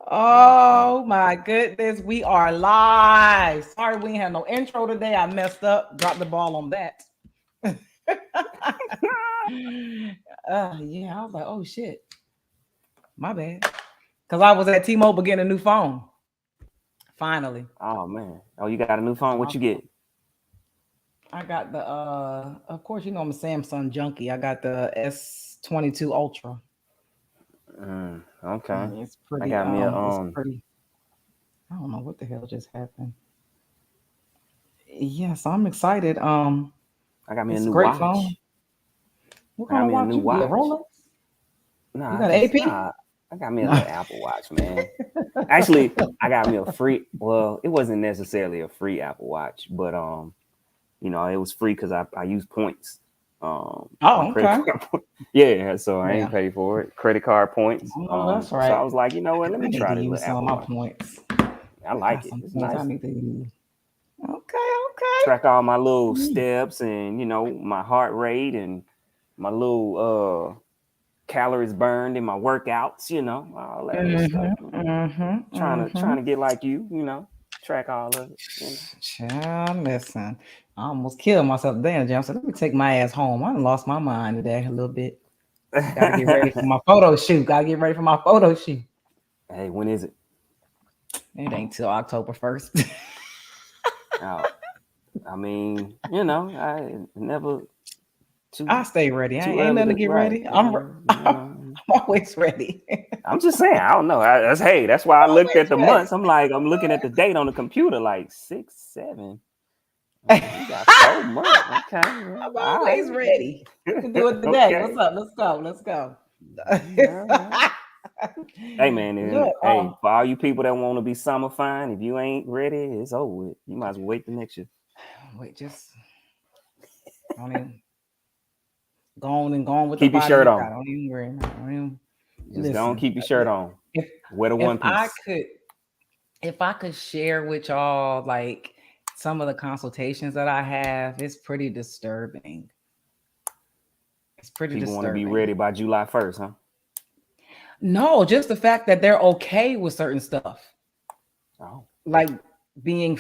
Oh my goodness, we are live. Sorry, we ain't had no intro today. I messed up, dropped the ball on that. Yeah, I was like, oh shit, my bad. Because I was at T-Mobile getting a new phone. Finally. Oh man. Oh, you got a new phone. That's What my you get? fault. I got the of course, I'm a Samsung junkie. I got the S22 Ultra. Okay. It's I pretty, got me a it's pretty. I don't know what the hell just happened. Yes, I'm excited. I got me a It's a new great phone. watch. What I got kind of me a watch new you get? watch. Rolex? You Nah, got an AP? nah. I got me a No. little Apple Watch, man. Actually, I got me a free. Well, it wasn't necessarily a free Apple Watch, but it was free because I use points. My Oh, credit okay. card point. Yeah, so I ain't Yeah. paid for it. Credit card points. I know that's So I right. was like, you know what? Let I me need try to this use little some of Apple my Watch. points. I I got like it. some It's points I nice. need to use. Okay, Track all my little okay. steps and my heart rate and my little calories burned in my workouts. All that little stuff. Trying to get like you. Track all of it. Child, listen. I almost killed myself today in the gym. So let me take my ass home. I done lost my mind today a little bit. Got to get ready for my photo shoot. Got to get ready for my photo shoot. Hey, when is it? It ain't till October 1st. Oh, I mean, I never I too stay ready. too Ain't early nothing to to get right. ready. Yeah, I'm always ready. I'm just saying. I don't know. That's why I looked at Always the ready. months. I'm looking at the date on the computer, like 6, 7. I'm like, we got 4 months. Okay, well, I'm all always ready. We can do right. it today. What's Okay. up? Let's go. Let's go. All right. Hey man, and Look, hey, for all you people that want to be summer fine, if you ain't ready, it's over with. You might as well wait the next year. wait, just don't even go on with the Keep your body shirt you on. got. Don't even worry. Don't even, Just go and listen. keep your shirt on. If Wear the if one I piece. could if I could share with y'all like some of the consultations that I have, it's pretty disturbing. It's pretty People want to be disturbing. ready by July 1st, huh? No, just the fact that they're okay with certain stuff, Oh. like being,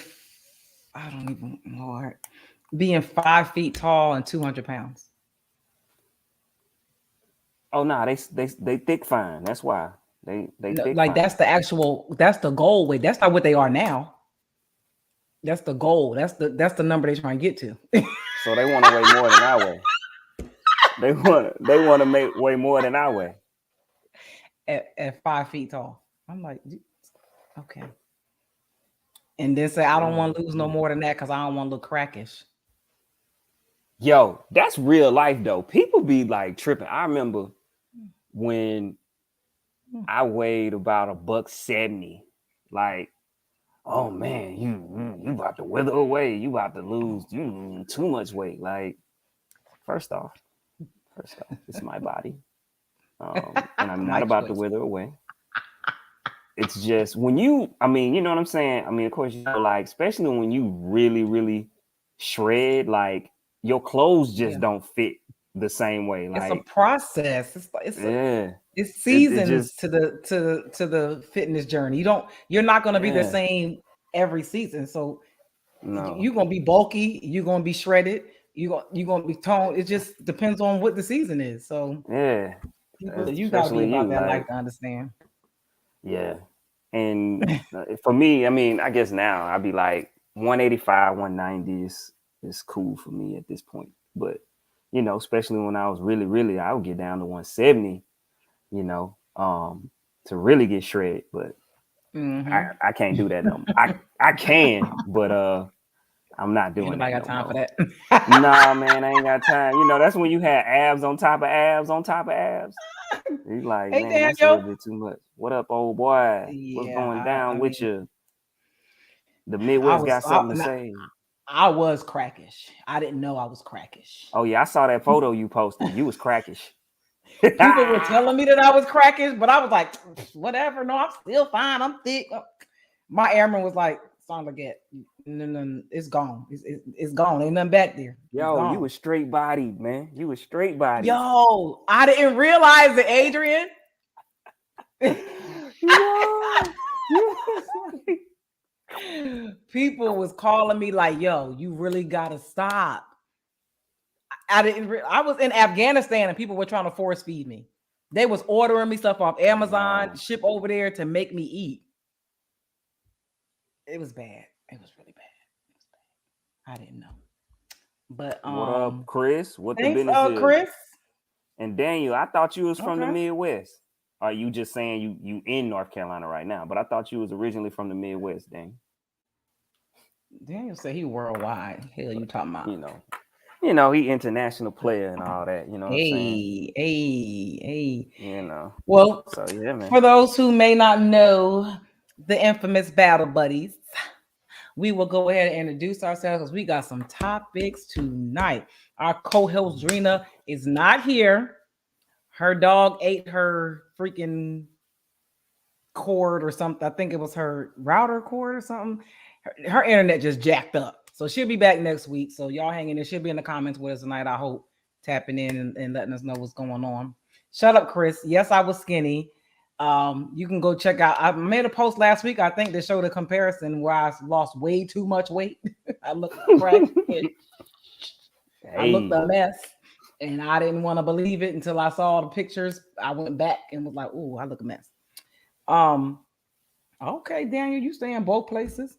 I don't even, Lord, being 5 feet tall and 200 pounds. Oh no, they thick fine. That's why. They No, thick like fine. that's the goal weight. That's not what they are now. That's the goal. That's the number they're trying to get to. So they want to weigh more than I weigh. They want to make way more than I weigh. at 5 feet tall. I'm like, okay. And then say I don't Oh want to lose no man. more than that because I don't want to look crackish. Yo, that's real life though. People be like tripping. I remember when I weighed about $170. Like, oh man, you about to wither away. You about to lose too much weight. Like, first off, it's my body, and I'm not My about to choice. wither away. It's just when you, I mean, you know what I'm saying? I mean, of course, like, especially when you really, really shred, like, your clothes just Yeah. don't fit the same way. It's a Like, process. yeah, It's it seasons just, to the fitness journey. You're not gonna be the yeah, same every season. So no, you're gonna be bulky, you're gonna be shredded, you're gonna be toned. It just depends on what the season is. So yeah, people, you gotta be especially about you, that life like, to understand. yeah. And for me, I mean, I guess now I'd be like 185, 190 is cool for me at this point. But especially when I was really, really, I would get down to 170, to really get shredded. But Mm-hmm. I can't do that no more. I can, but I'm not Ain't doing nobody that got no time for more. that. Nah, man, I ain't got time. That's when you had abs on top of abs on top of abs. You like, Hey man, that's a Daniel. little bit too much. What up, old boy? What's Yeah, going I down with mean, you? The I Midwest was got something to say. I was crackish. I didn't know I was crackish. Oh yeah, I saw that photo you posted. You was crackish. People were telling me that I was crackish, but I was like, whatever. No, I'm still fine. I'm thick. My airman was like, "Son, Legette, no, it's gone. It's gone. Ain't nothing back there. It's Yo, you gone." was straight bodied, man. You was straight bodied. Yo, I didn't realize it, Adrian. People was calling me like, "Yo, you really gotta stop." I was in Afghanistan and people were trying to force feed me. They was ordering me stuff off Amazon, Wow. ship over there to make me eat. It was bad. It was really bad. It was bad. I didn't know. But What up, Chris? What the thanks, business is? Chris. And Daniel, I thought you was from the Okay. Midwest. Are you just saying you in North Carolina right now? But I thought you was originally from the Midwest, Daniel. Daniel said he worldwide. Hell, you talking about? He international player and all that. You know what I'm saying? Hey. Well, Well, so yeah, man. for those who may not know the infamous Battle Buddies, we will go ahead and introduce ourselves because we got some topics tonight. Our co-host Drena is not here. Her dog ate her freaking cord or something. I think it was her router cord or something. Her internet just jacked up. So she'll be back next week. So y'all hanging in. She'll be in the comments with us tonight, I hope, tapping in and letting us know what's going on. Shut up, Chris. Yes, I was skinny. You can go check out. I made a post last week, I think, that showed a comparison where I lost way too much weight. I looked cracked. I looked a mess. And I didn't want to believe it until I saw the pictures. I went back and was like, "Oh, I look a mess." Okay, Daniel, you stay in both places.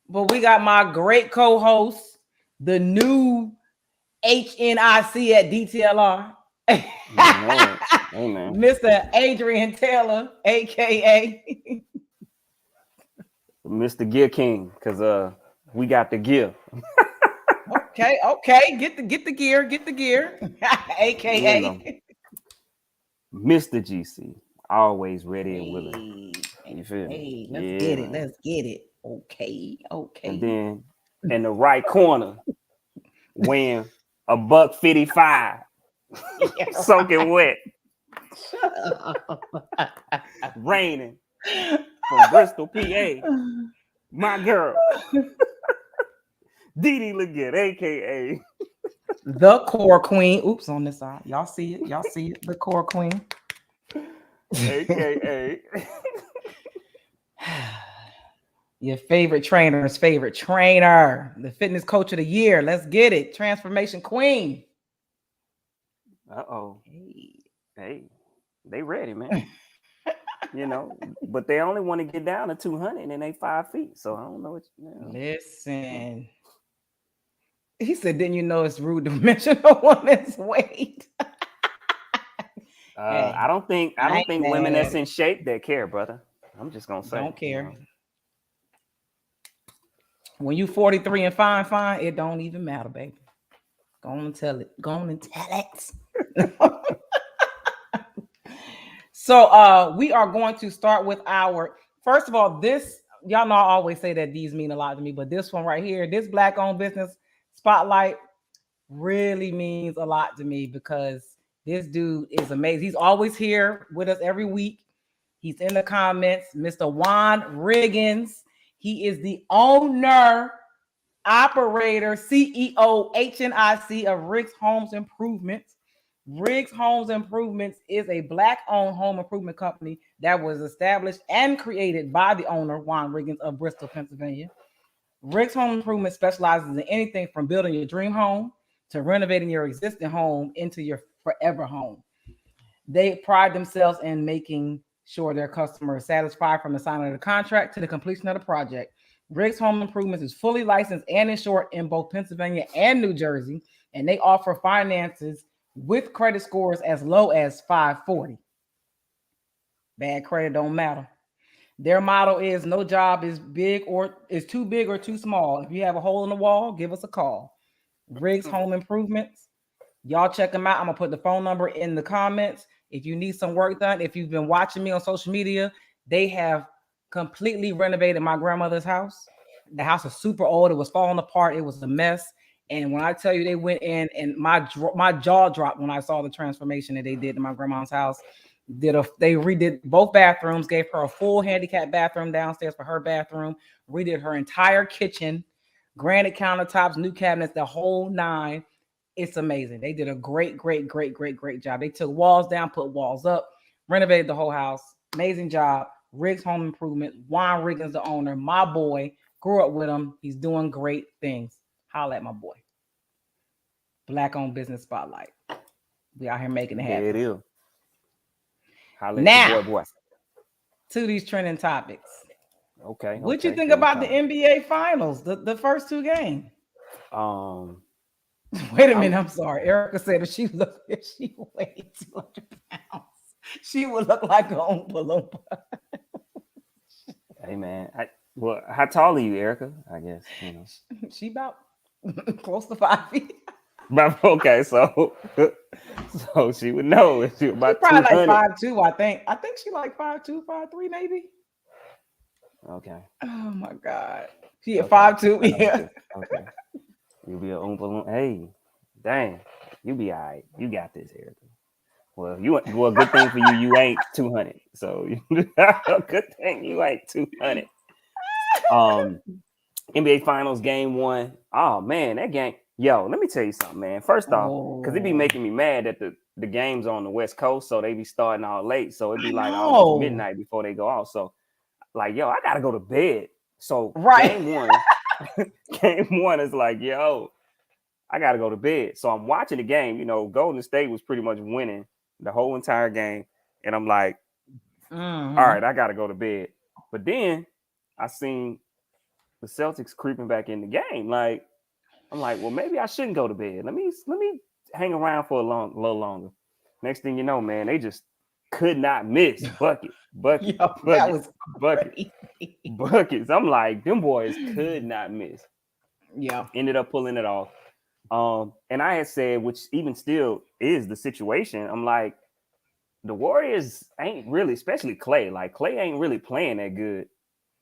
But we got my great co-host, the new HNIC at DTLR. Amen. Mr. Adrian Taylor, aka Mr. Gear King, because we got the gear. Okay. Get the gear, aka Mr. GC, always ready and willing. You feel me? Hey, let's get it. Okay. And then in the right corner, weighing $155, soaking wet, raining from Bristol, PA. My girl, Legette, aka the core queen. Oops, on this side. Y'all see it. The core queen. aka your favorite trainer's favorite trainer, the fitness coach of the year. Let's get it. Transformation queen. Hey, they ready, man. But they only want to get down to 200 and they 5 feet. So I don't know what Listen. He said, didn't you know it's rude to mention a woman's weight? I don't think women that's in shape that care, brother. I'm just gonna say, don't care. When you 43 and fine, it don't even matter, baby. Go on and tell it. So we are going to start with our first of all, this y'all know I always say that these mean a lot to me, but this one right here, this Black-owned business spotlight really means a lot to me because this dude is amazing. He's always here with us every week. He's in the comments, Mr. Juan Riggins. He is the owner, operator, CEO, HNIC of Riggs Homes Improvements. Riggs Homes Improvements is a Black-owned home improvement company that was established and created by the owner, Juan Riggins of Bristol, Pennsylvania. Riggs Home Improvement specializes in anything from building your dream home to renovating your existing home into your forever home. They pride themselves in making sure their customer is satisfied from the signing of the contract to the completion of the project. Riggs Home Improvements is fully licensed and insured in both Pennsylvania and New Jersey, and they offer finances with credit scores as low as 540. Bad credit don't matter. Their motto is no job is too big or too small. If you have a hole in the wall, give us a call. Riggs Home Improvements. Y'all check them out. I'm gonna put the phone number in the comments. If you need some work done, if you've been watching me on social media, they have completely renovated my grandmother's house. The house is super old. It was falling apart. It was a mess. And when I tell you they went in and my jaw dropped when I saw the transformation that they did to my grandma's house. They redid both bathrooms, gave her a full handicap bathroom downstairs for her bathroom, redid her entire kitchen, granite countertops, new cabinets, the whole nine. It's amazing. They did a great job. They took walls down, put walls up, renovated the whole house. Amazing job. Riggs Home Improvement. Juan Riggins, the owner, my boy, Grew up with him. He's doing great things. Holla at my boy. Black-owned business spotlight. We out here making it happen. There it is. Holla Now, at your boy. To these trending topics. Okay. What you think about the NBA Finals, the first two games? Wait a minute, I'm sorry. Erica said if she weighed 200 pounds, she would look like an Oompa Loompa. Hey man, how tall are you, Erica? I guess She about close to 5 feet. Okay, so she would know if she was about probably 200. like 5'2", I think. I think she like 5'2", 5'3", maybe. Okay. Oh my God. She at 5'2", yeah. Okay. You'll be an Oompa Loompa. Hey, dang, you be all right. You got this, Erica. Well, good thing for you, you ain't 200. So good thing you ain't 200. NBA Finals Game 1. Oh man, that game. Yo, let me tell you something, man. First off, because it be making me mad that the game's on the West Coast, so they be starting all late. So it'd be like almost midnight before they go out. So, like, yo, I gotta go to bed. So game one is like, yo, I gotta go to bed. So I'm watching the game. Golden State was pretty much winning the whole entire game, and I'm like, all right, I gotta go to bed. But then I seen the Celtics creeping back in the game. Like, I'm like, well, maybe I shouldn't go to bed. Let me hang around for a little longer. Next thing you know, man, they just could not miss. Buckets. Buckets. I'm like, them boys could not miss. Yeah. Ended up pulling it off. And I had said, which even still is the situation, I'm like, the Warriors ain't really, especially Clay. Like, Clay ain't really playing that good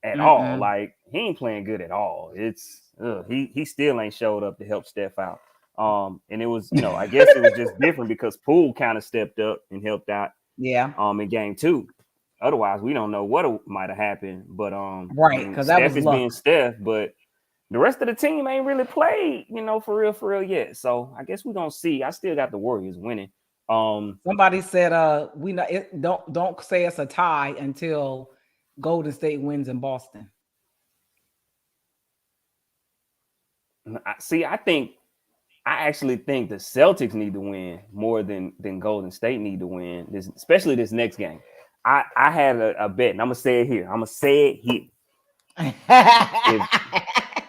at all. Like, he ain't playing good at all. It's he still ain't showed up to help Steph out. And it was, I guess it was just different because Poole kind of stepped up and helped out. Yeah. In game 2. Otherwise, we don't know what might have happened. But right, because that was being Steph, but the rest of the team ain't really played, for real yet. So I guess we're gonna see. I still got the Warriors winning. Somebody said, we know it, don't say it's a tie until Golden State wins in Boston. I actually think the Celtics need to win more than Golden State need to win, especially this next game. I had a bet, and I'm gonna say it here.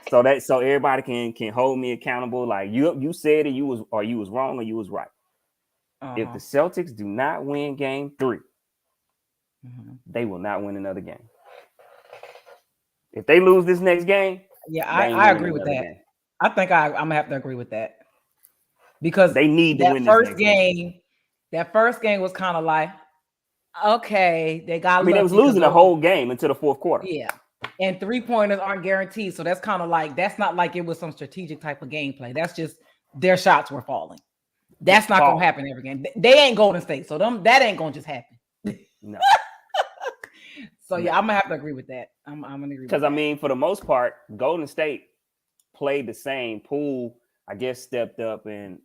So everybody can hold me accountable. Like you said it, you was wrong or you was right. If the Celtics do not win game 3, they will not win another game. If they lose this next game, I agree with that. Game. I think I'm gonna have to agree with that because they need to win this first game. That first game was kind of like, okay, they got. I mean, they was losing the whole game until the fourth quarter. Yeah, and 3-pointers aren't guaranteed, so that's kind of like that's not like it was some strategic type of gameplay. That's just their shots were falling. That's not gonna happen every game. They ain't Golden State, so that ain't gonna just happen. No. So yeah, I'm gonna have to agree with that. I'm gonna agree because I mean, for the most part, Golden State played the same. Poole, I guess, stepped up and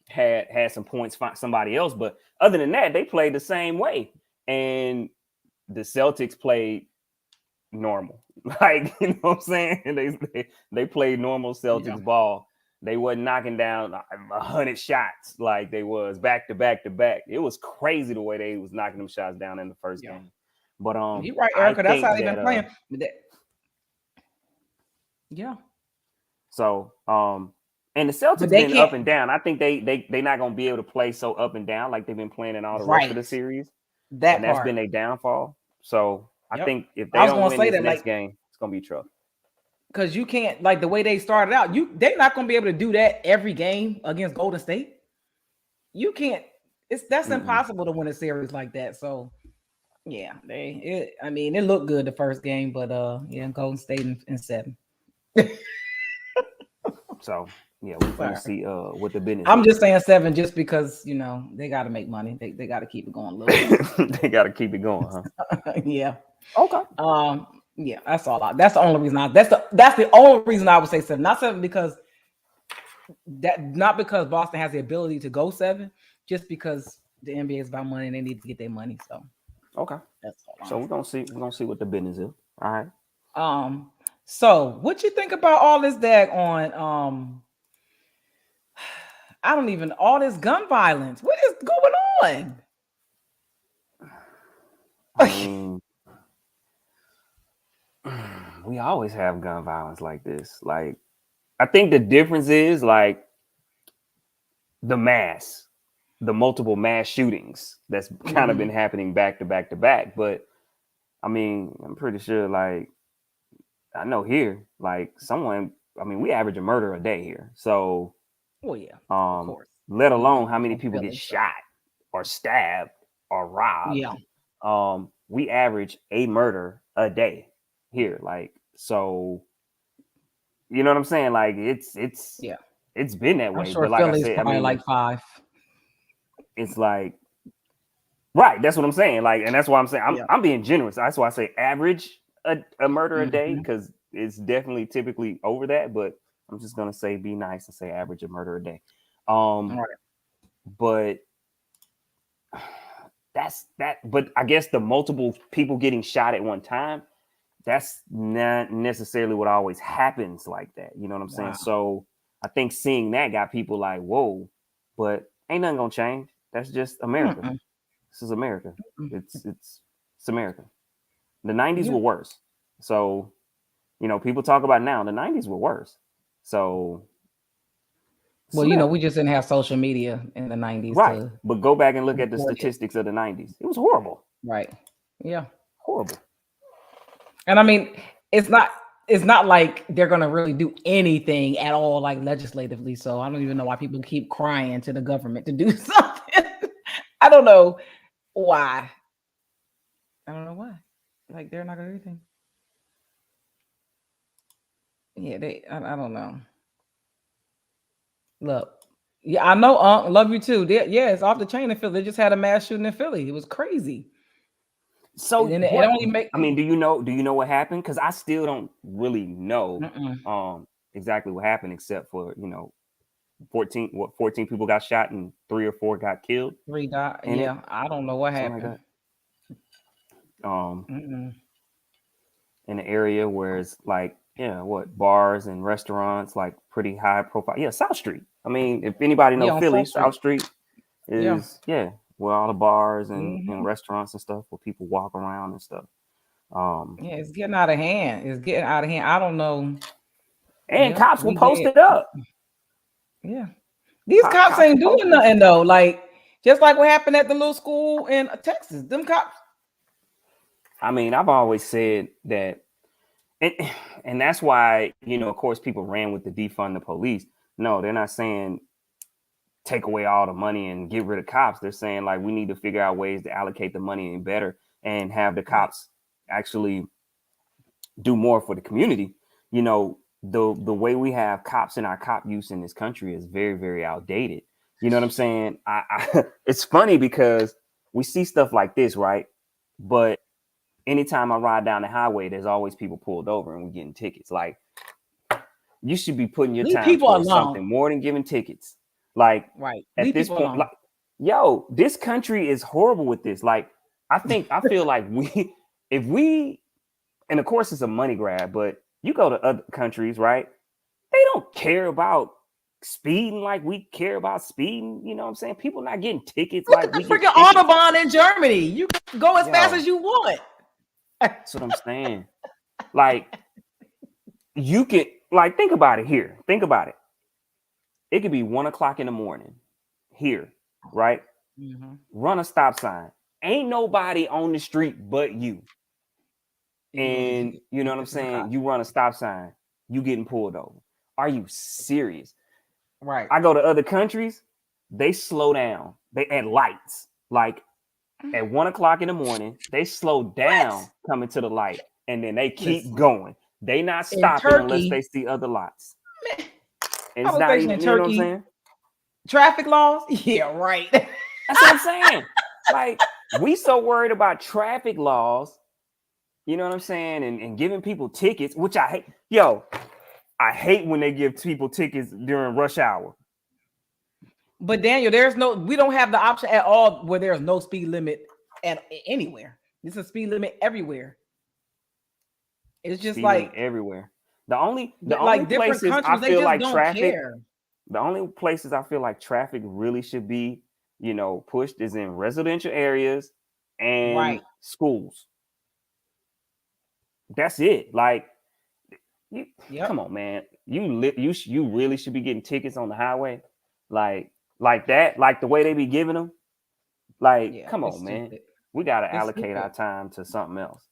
had some points find somebody else, but other than that, they played the same way. And the Celtics played normal, like what I'm saying. They played normal Celtics ball. They wasn't knocking down 100 shots like they was back to back to back. It was crazy the way they was knocking them shots down in the first game. But you're right, Erica. That's how they've been playing. Yeah. So and the Celtics been up and down. I think they not gonna be able to play so up and down like they've been playing in all the rest of the series. That's been their downfall. So I think if they don't win this next game, it's gonna be trouble. Because you can't, like the way they started out, they're not gonna be able to do that every game against Golden State. You can't. That's impossible to win a series like that. So yeah, it looked good the first game, but Golden State in 7. So yeah, we're gonna see what the business. I'm just saying 7 just because they got to make money. They got to keep it going a little bit. They got to keep it going, huh? Yeah. Okay. Yeah, that's all. That's the only reason. That's the only reason I would say 7. Not 7 because not because Boston has the ability to go 7, just because the NBA is about money and they need to get their money. So okay, that's all. So we're gonna see what the business is. All right. So, what you think about all this I don't even all this gun violence? What is going I on? mean, we always have gun violence like this. Like, I think the difference is like the multiple mass shootings that's kind of been happening back to back to back. But I mean, I'm pretty sure, like, I know here, like, we average a murder a day here. So, Well, yeah, of course. let We alone live how many in people get Philly, so shot or stabbed or robbed. yeah. We average a murder a day here. Like, so, you know what I'm saying? Like, Yeah. it's been that I'm way. sure But like I Philly is said, I probably mean, like 5. it's like, right, that's what I'm saying. Like, and that's why I'm saying Yeah. I'm being generous. That's why I say average a murder a day, Mhm. because it's definitely typically over that. But I'm just gonna say be nice and say average a murder a day. All right. But that's that. But I guess the multiple people getting shot at one time, that's not necessarily what always happens like that. You know what I'm saying? Wow. So I think seeing that got people like, whoa, but ain't nothing gonna change. That's just America. Mm-mm. This is America. Mm-mm. It's America. The 90s Yeah. were worse. So, people talk about now, the 90s were worse. So it's Well, America. we just didn't have social media in the 90s Right. to But go back and look at the report it. statistics of the 90s. It was horrible. Right. Yeah. Horrible. And I mean, it's not like they're gonna really do anything at all, like legislatively. So I don't even know why people keep crying to the government to do something. I don't know why. I don't know why. Like they're not gonna do anything. Yeah, I don't know. Look, yeah, I know. Love you too. Yeah, it's off the chain in Philly. They just had a mass shooting in Philly. It was crazy. So And then it what? only make. I mean, do you know what happened? Because I still don't really know Mm-mm. exactly what happened, except for 14 people got shot and 3 or 4 got killed 3 died. in it, Yeah, I don't know what something happened. like that. Mm-mm. In an area where it's like, bars and restaurants, like pretty high profile. Yeah, South Street. I mean, if anybody know Yeah, on Philly, South Street. South Street Yeah. is where all the bars and Mhm. restaurants and stuff where people walk around and stuff. Um, Yeah, it's getting out of hand. It's getting out of hand. I don't know. and Yeah, cops will we post did. it up. Yeah. These cops Cops will ain't post doing it. nothing though. Like just like what happened at the little school in Texas. Them cops. I mean, I've always said that, and, and that's why, of course, people ran with the defund the police. No, they're not saying take away all the money and get rid of cops. They're saying, like, we need to figure out ways to allocate the money better and have the Right. cops actually do more for the community. The way we have cops in our cop use in this country is very, very outdated. You know what I'm saying? It's funny because we see stuff like this, right? But anytime I ride down the highway, there's always people pulled over and we're getting tickets. Like, you should be putting your Leave time people towards alone. something more than giving tickets. Like, Right. at Leave this people point, alone. like, this country is horrible with this. Like, I feel like if we, and of course it's a money grab, but you go to other countries, right? They don't care about speeding like we care about speeding. You know what I'm saying? People not getting tickets Look at like the we get freaking tickets. Autobahn in Germany. You can go as fast Yo, as you want. that's what I'm saying. Like, you can, like, think about it here. Think about it. It could be 1:00 in the morning here, right? Mm-hmm. Run a stop sign. Ain't nobody on the street but you. And you know what I'm saying? You run a stop sign, you getting pulled over. Are you serious? Right. I go to other countries, they slow down. They at lights. Like at 1:00 in the morning, they slow down coming to the light and then they keep Listen, going. They not in stopping unless they Turkey, see other lights. man, And I it's was not stationed even, in you know what I'm Turkey. saying? Traffic laws? Yeah, right. That's what I'm saying. Like, we so worried about traffic laws, you know what I'm saying? And giving people tickets, which I hate. Yo, I hate when they give people tickets during rush hour. But Daniel, we don't have the option at all where there's no speed limit at anywhere. There's a speed limit everywhere. It's just Speed limit like everywhere. The only Like different places I countries, they feel just like don't traffic, care. the only places I feel like traffic really should be, pushed is in residential areas and Right. schools. That's it. Like, come Yep. on, man. You really should be getting tickets on the highway, like that, like the way they be giving them. Like, Yeah. come It's on, man. stupid. We gotta It's allocate our stupid. time to something else.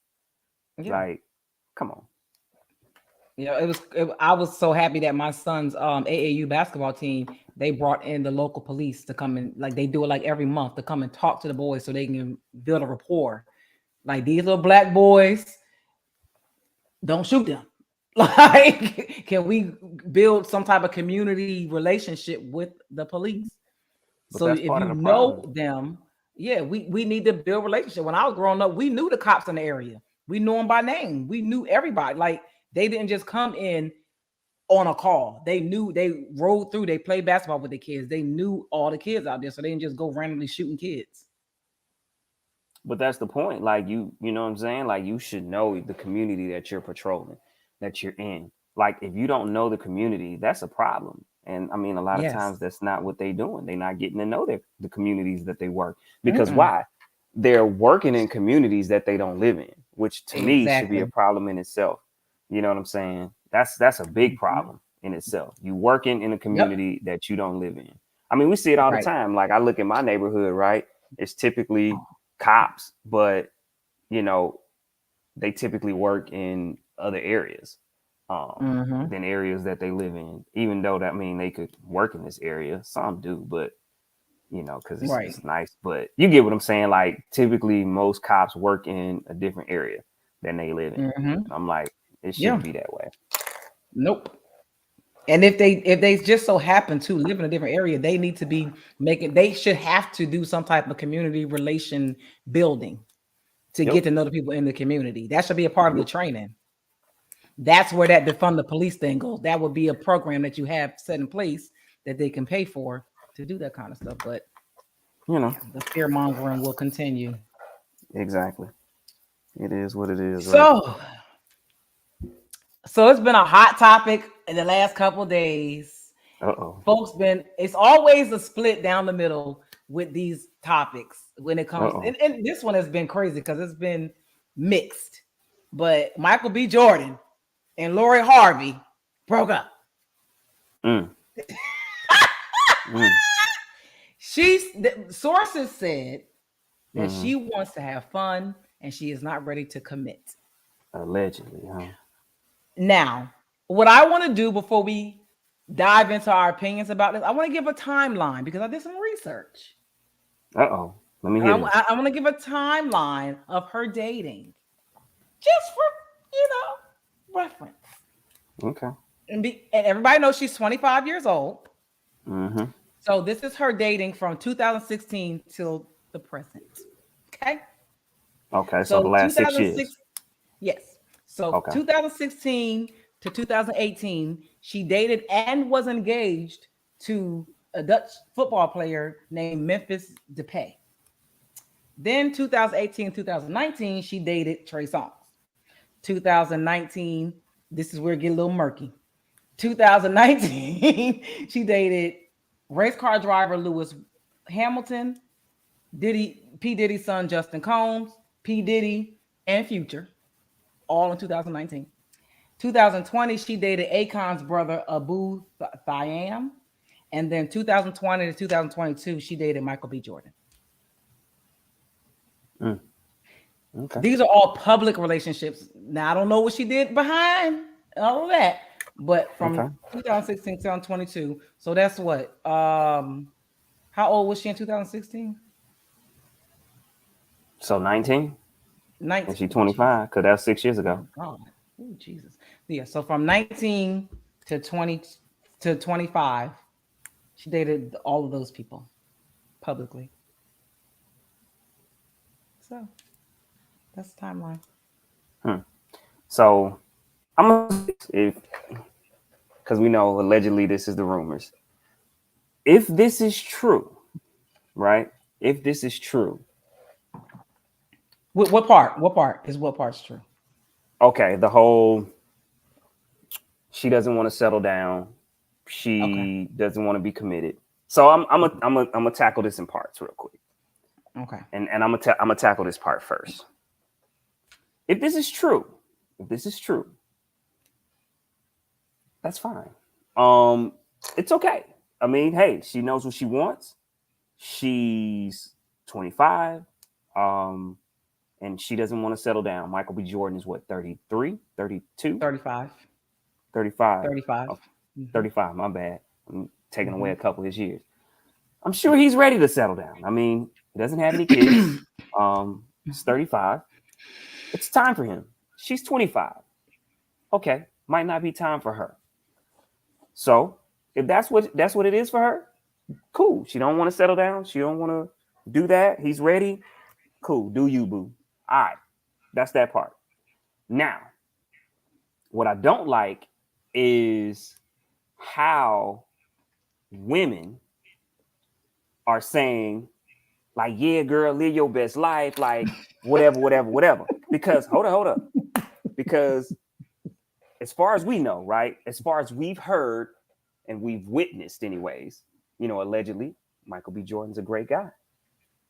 Yeah. Like, come on. I was so happy that my son's AAU basketball team, they brought in the local police to come and, like, they do it like every month, to come and talk to the boys so they can build a rapport. Like, these little black boys, don't shoot them. Like, can we build some type of community relationship with the police? But So that's if part of you the know problem. them, yeah, we need to build relationship. When I was growing up, we knew the cops in the area. We knew them by name. We knew everybody. Like, they didn't just come in on a call. They knew, they rode through, they played basketball with the kids. They knew all the kids out there. So they didn't just go randomly shooting kids. But that's the point. Like, you know what I'm saying? Like, you should know the community that you're patrolling, that you're in. Like, if you don't know the community, that's a problem. And I mean, a lot of Yes. times that's not what they're doing. They're not getting to know the communities that they work. Because Mm-mm. why? They're working in communities that they don't live in, which to me should be a Exactly. problem in itself. You know what I'm saying? That's a big Mhm. problem in itself. You working in a Yep. community that you don't live in. I mean, we see it all the Right. time. Like, I look at my neighborhood, right? It's typically cops, but you know, they typically work in other areas Mm-hmm. than areas that they live in. Even though that mean they could work in this area, some do, but because Right. it's nice. But you get what I'm saying. Like, typically, most cops work in a different area than they live in. Mm-hmm. I'm like, it Yeah. shouldn't be that way. Nope. And if they just so happen to live in a different area, they need to be making. They should have to do some type of community relation building to get Yep. to know the people in the community. That should be a part of the Yep. training. That's where that defund the police thing goes. That would be a program that you have set in place that they can pay for to do that kind of stuff. But You know yeah, the fear mongering will continue. exactly. It is what it is, right? So, so it's been a hot topic in the last couple of days. Uh-oh. Folks it's always a split down the middle with these topics when it comes, Uh-oh. and this one has been crazy because it's been mixed. But Michael B. Jordan and Lori Harvey broke up. Mm. Mm. The sources said that Mm. she wants to have fun and she is not ready to commit. Allegedly, huh? Now, what I want to do before we dive into our opinions about this, I want to give a timeline because I did some research. Uh-oh. Let me And hear this. I want to give a timeline of her dating just for, reference. Okay. And everybody knows she's 25 years old. Mm-hmm. So this is her dating from 2016 till the present. Okay. Okay, so the So last 6 2006, years. yes. So Okay. 2016 to 2018, she dated and was engaged to a Dutch football player named Memphis Depay. Then 2018, 2019, she dated Trey Songz. 2019, this is where it get a little murky. 2019, she dated race car driver Lewis Hamilton, P. Diddy's son Justin Combs, P. Diddy, and Future, all in 2019. 2020, she dated Akon's brother Abu Thiam. And then 2020 to 2022, she dated Michael B. Jordan. Mm. Okay. These are all public relationships. Now, I don't know what she did behind all of that, but Okay. from 2016 to 2022. So that's what? How old was she in 2016? So 19? 19. And she 25? Because that's 6 years ago. Oh, oh, Jesus. Yeah. So from 19 to 20 to 25, she dated all of those people publicly. So that's the timeline. So I'm gonna if because we know allegedly this is the rumors. If this is true, right? If this is true, What part? What part is what part's true? okay, the whole She doesn't want to settle down. She doesn't want to be committed. So I'm gonna tackle this in parts real quick. Okay. And I'm gonna tackle this part first. If this is true, that's fine. It's okay. I mean, hey, she knows what she wants. She's 25. And she doesn't want to settle down. Michael B. Jordan is what, 33, 32? 35. 35. 35. Oh, 35, my bad. I'm taking away a couple of his years. I'm sure he's ready to settle down. I mean, he doesn't have any kids. He's 35. It's time for him. She's 25. Okay, might not be time for her. So if that's what it is for her, cool. She don't want to settle down. She don't want to do that. He's ready. Cool. Do you, boo? All right. That's that part. Now, what I don't like is how women are saying, like, yeah, girl, live your best life, like whatever. Because hold up. Because as far as we know, right? As far as we've heard and we've witnessed, anyways, allegedly, Michael B. Jordan's a great guy.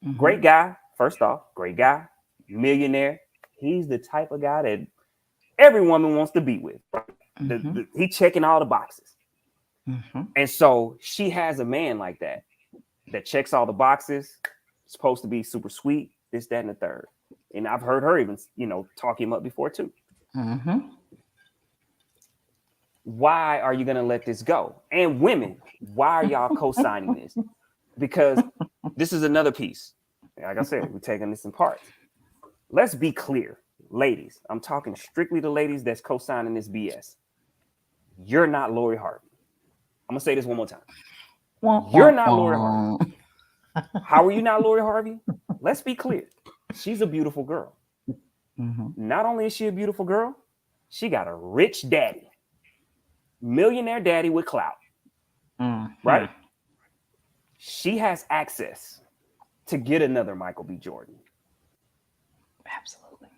Mm-hmm. Great guy. First off, great guy, millionaire. He's the type of guy that every woman wants to be with. Right? Mm-hmm. He's checking all the boxes. Mm-hmm. And so she has a man like that checks all the boxes, supposed to be super sweet, this, that, and the third. And I've heard her even, talk him up before too. Mm-hmm. Why are you going to let this go? And women, why are y'all co-signing this? Because this is another piece. Like I said, we're taking this in parts. Let's be clear, ladies. I'm talking strictly to ladies that's co-signing this BS. You're not Lori Harvey. I'm going to say this one more time. You're not Lori Harvey. How are you not Lori Harvey? Let's be clear. She's a beautiful girl. Mm-hmm. Not only is she a beautiful girl, she got a rich daddy. Millionaire daddy with clout. Mm-hmm. Right? She has access to get another Michael B. Jordan. Absolutely.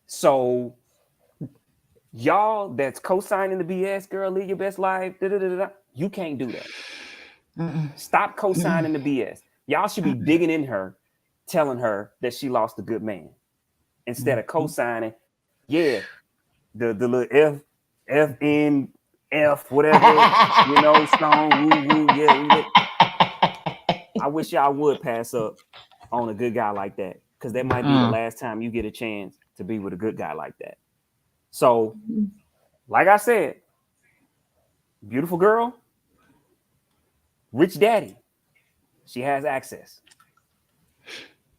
So y'all that's co-signing the BS, girl, live your best life, you can't do that. Mm-mm. Stop co-signing the BS. Y'all should be digging in her, telling her that she lost a good man. Instead of co-signing, yeah, the little F, whatever, song, woo, yeah. I wish y'all would pass up on a good guy like that, because that might be the last time you get a chance to be with a good guy like that. So, like I said, beautiful girl, rich daddy. She has access.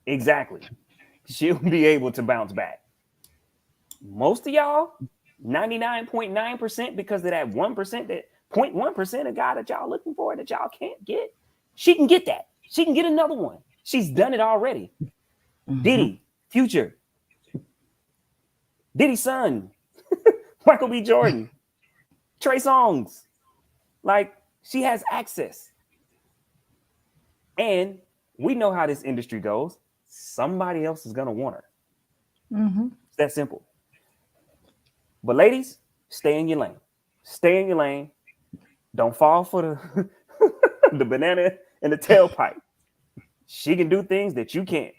Exactly. She'll be able to bounce back. Most of y'all, 99.9%, because of that 1%, that 0.1% of guy that y'all looking for that y'all can't get, she can get that. She can get another one. She's done it already. Mm-hmm. Diddy, Future, Diddy's son, Michael B. Jordan, Trey Songz. Like, she has access. And we know how this industry goes. Somebody else is going to want her. Mm-hmm. It's that simple. But ladies, stay in your lane. Stay in your lane. Don't fall for the, the banana in the tailpipe. She can do things that you can't.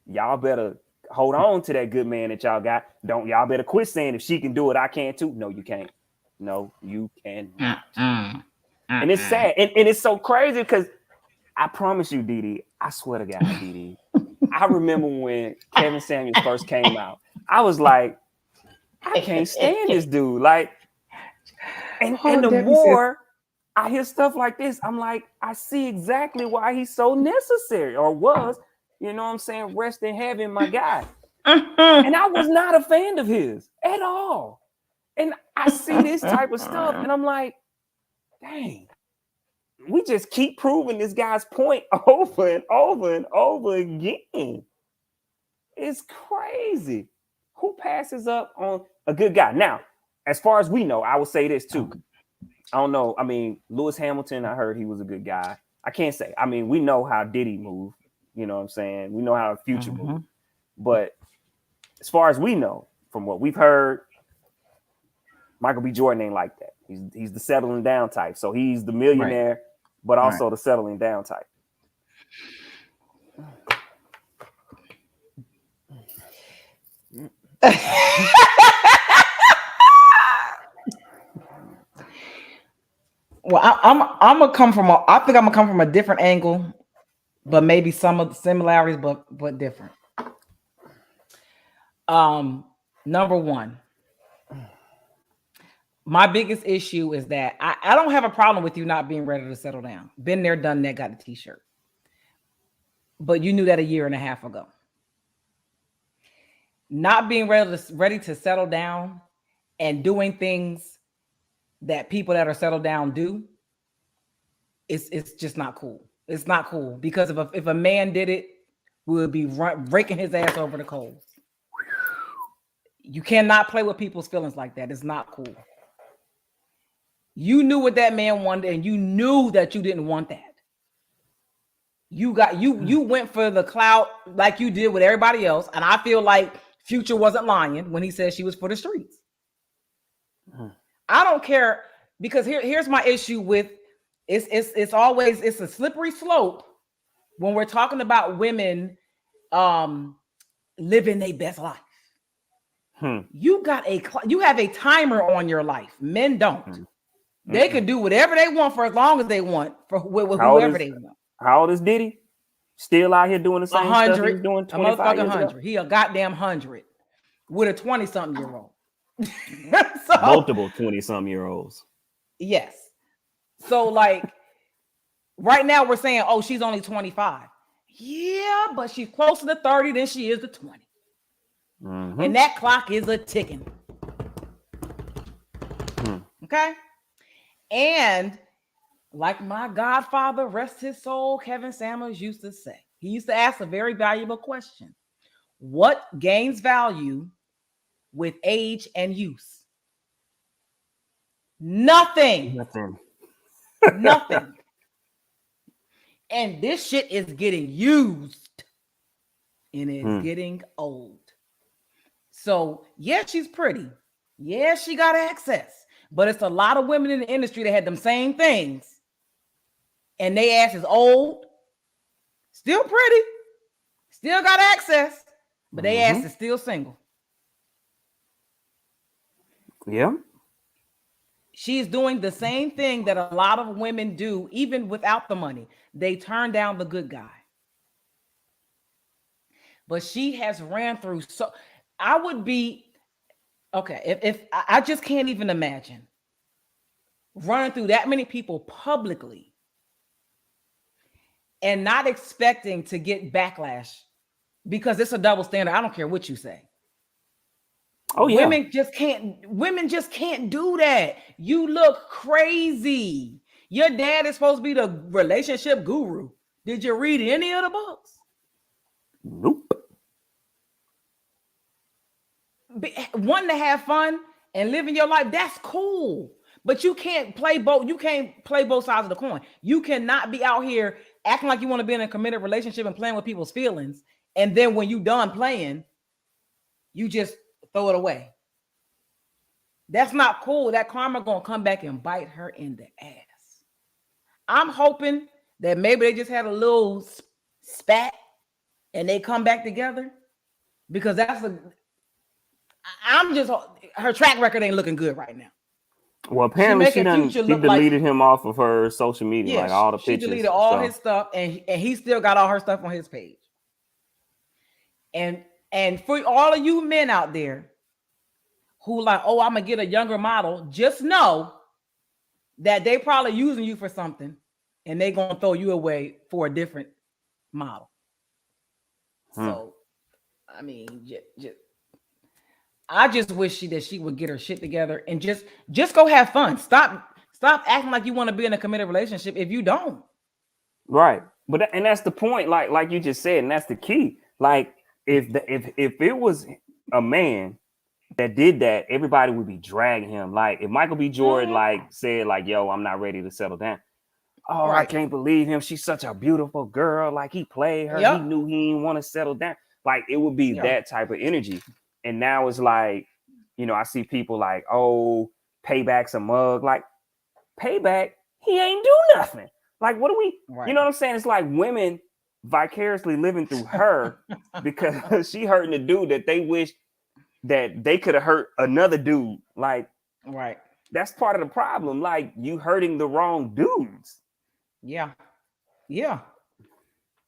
Y'all better hold on to that good man that y'all got. Y'all better quit saying if she can do it, I can too. No, you can't. No, you cannot. And it's sad. And it's so crazy because I promise you, Didi, I swear to God, Didi, I remember when Kevin Samuels first came out, I was like, I can't stand this dude. Like, and the more I hear stuff like this, I'm like, I see exactly why he's so necessary, or was, you know what I'm saying? Rest in heaven, my guy. And I was not a fan of his at all. And I see this type of stuff, and I'm like, dang, we just keep proving this guy's point over and over and over again. It's crazy. Who passes up on a good guy? Now, as far as we know, I will say this too. I don't know. I mean, Lewis Hamilton, I heard he was a good guy. I can't say. I mean, we know how Diddy moved. You know what I'm saying? We know how Future moved. But as far as we know, from what we've heard, Michael B. Jordan ain't like that. He's the settling down type. So he's the millionaire, but also the settling down type. Well, I'm gonna come from I think I'm gonna come from a different angle, but maybe some of the similarities, but different. Number one, my biggest issue is that I don't have a problem with you not being ready to settle down. Been there, done that, got the t-shirt. But you knew that a year and a half ago. Not being ready to settle down and doing things that people that are settled down do, it's just not cool. It's not cool because if a man did it, we would be breaking his ass over the coals. You cannot play with people's feelings like that. It's not cool. You knew what that man wanted, and you knew that you didn't want that. You went for the clout like you did with everybody else, and I feel like Future wasn't lying when he said she was for the streets. I don't care, because here's my issue with it's always a slippery slope when we're talking about women living their best life. You have a timer on your life. Men don't. They can do whatever they want for as long as they want with whoever they want. How old is Diddy? Still out here doing the same stuff he's doing 25 years ago? 100. He a goddamn 100 with a 20-something-year-old. Multiple 20-something-year-olds. Yes. So like right now we're saying, oh, she's only 25. Yeah, but she's closer to 30 than she is to 20. And that clock is a ticking. Okay. And like my godfather, rest his soul, Kevin Samuels used to say, he used to ask a very valuable question. What gains value with age and use? Nothing. Nothing. And this shit is getting used and it's getting old. So yeah, she's pretty. Yeah, she got access. But it's a lot of women in the industry that had them same things. And they ass is old, still pretty, still got access, but they ass is still single. Yeah. She's doing the same thing that a lot of women do, even without the money. They turn down the good guy. But she has ran through so I would be okay if I just can't even imagine running through that many people publicly and not expecting to get backlash because it's a double standard. I don't care what you say. Oh yeah. Women just can't do that. You look crazy. Your dad is supposed to be the relationship guru. Did you read any of the books? Nope. Wanting to have fun and living your life, that's cool. But you can't play both. You can't play both sides of the coin. You cannot be out here acting like you want to be in a committed relationship and playing with people's feelings. And then when you done playing, you just throw it away. That's not cool. That karma gonna come back and bite her in the ass. I'm hoping that maybe they just had a little spat and they come back together, because her track record ain't looking good right now. Well, apparently she deleted him off of her social media, like all the pictures. She deleted all his stuff, and he still got all her stuff on his page. And for all of you men out there who like, oh, I'm gonna get a younger model, just know that they probably using you for something, and they gonna throw you away for a different model. So, I mean, I just wish that she would get her shit together and just go have fun. Stop acting like you want to be in a committed relationship if you don't. Right. But and that's the point, like you just said, and that's the key. Like if it was a man that did that, everybody would be dragging him. Like if Michael B. Jordan said yo, I'm not ready to settle down. Oh, right. I can't believe him. She's such a beautiful girl. Like he played her. Yep. He knew he didn't want to settle down. Like it would be that type of energy. And now it's like, I see people like, oh, Payback's a mug. Like, Payback, he ain't do nothing. Like, what do we, Right. you know what I'm saying? It's like women vicariously living through her because she hurting a dude that they wish that they could have hurt another dude. Like, Right. that's part of the problem. Like, you hurting the wrong dudes. Yeah. Yeah.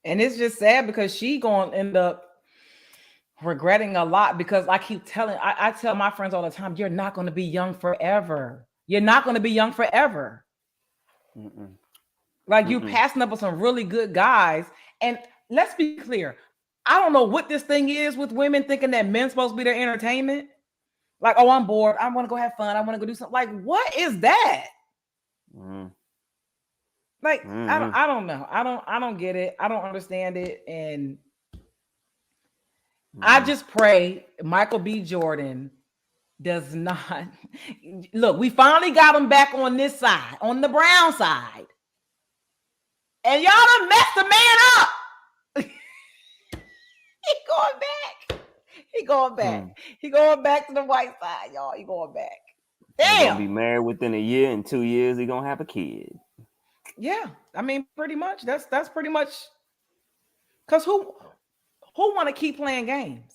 And it's just sad because she gonna end up regretting a lot, because I keep telling, I tell my friends all the time, you're not going to be young forever. You're not going to be young forever. Mm-mm. Like, you passing up with some really good guys. And let's be clear, I don't know what this thing is with women thinking that men's supposed to be their entertainment. Like, oh, I'm bored, I want to go have fun, I want to go do something. Like, what is that? Like, I don't know. I don't get it. I don't understand it. And I just pray Michael B. Jordan does not look. We finally got him back on this side, on the brown side, and y'all done messed the man up. He going back. He going back. He going back to the white side, y'all. He going back. Damn. He's gonna be married within a year. In 2 years, he gonna have a kid. Yeah, I mean, pretty much. That's pretty much. Cause who want to keep playing games?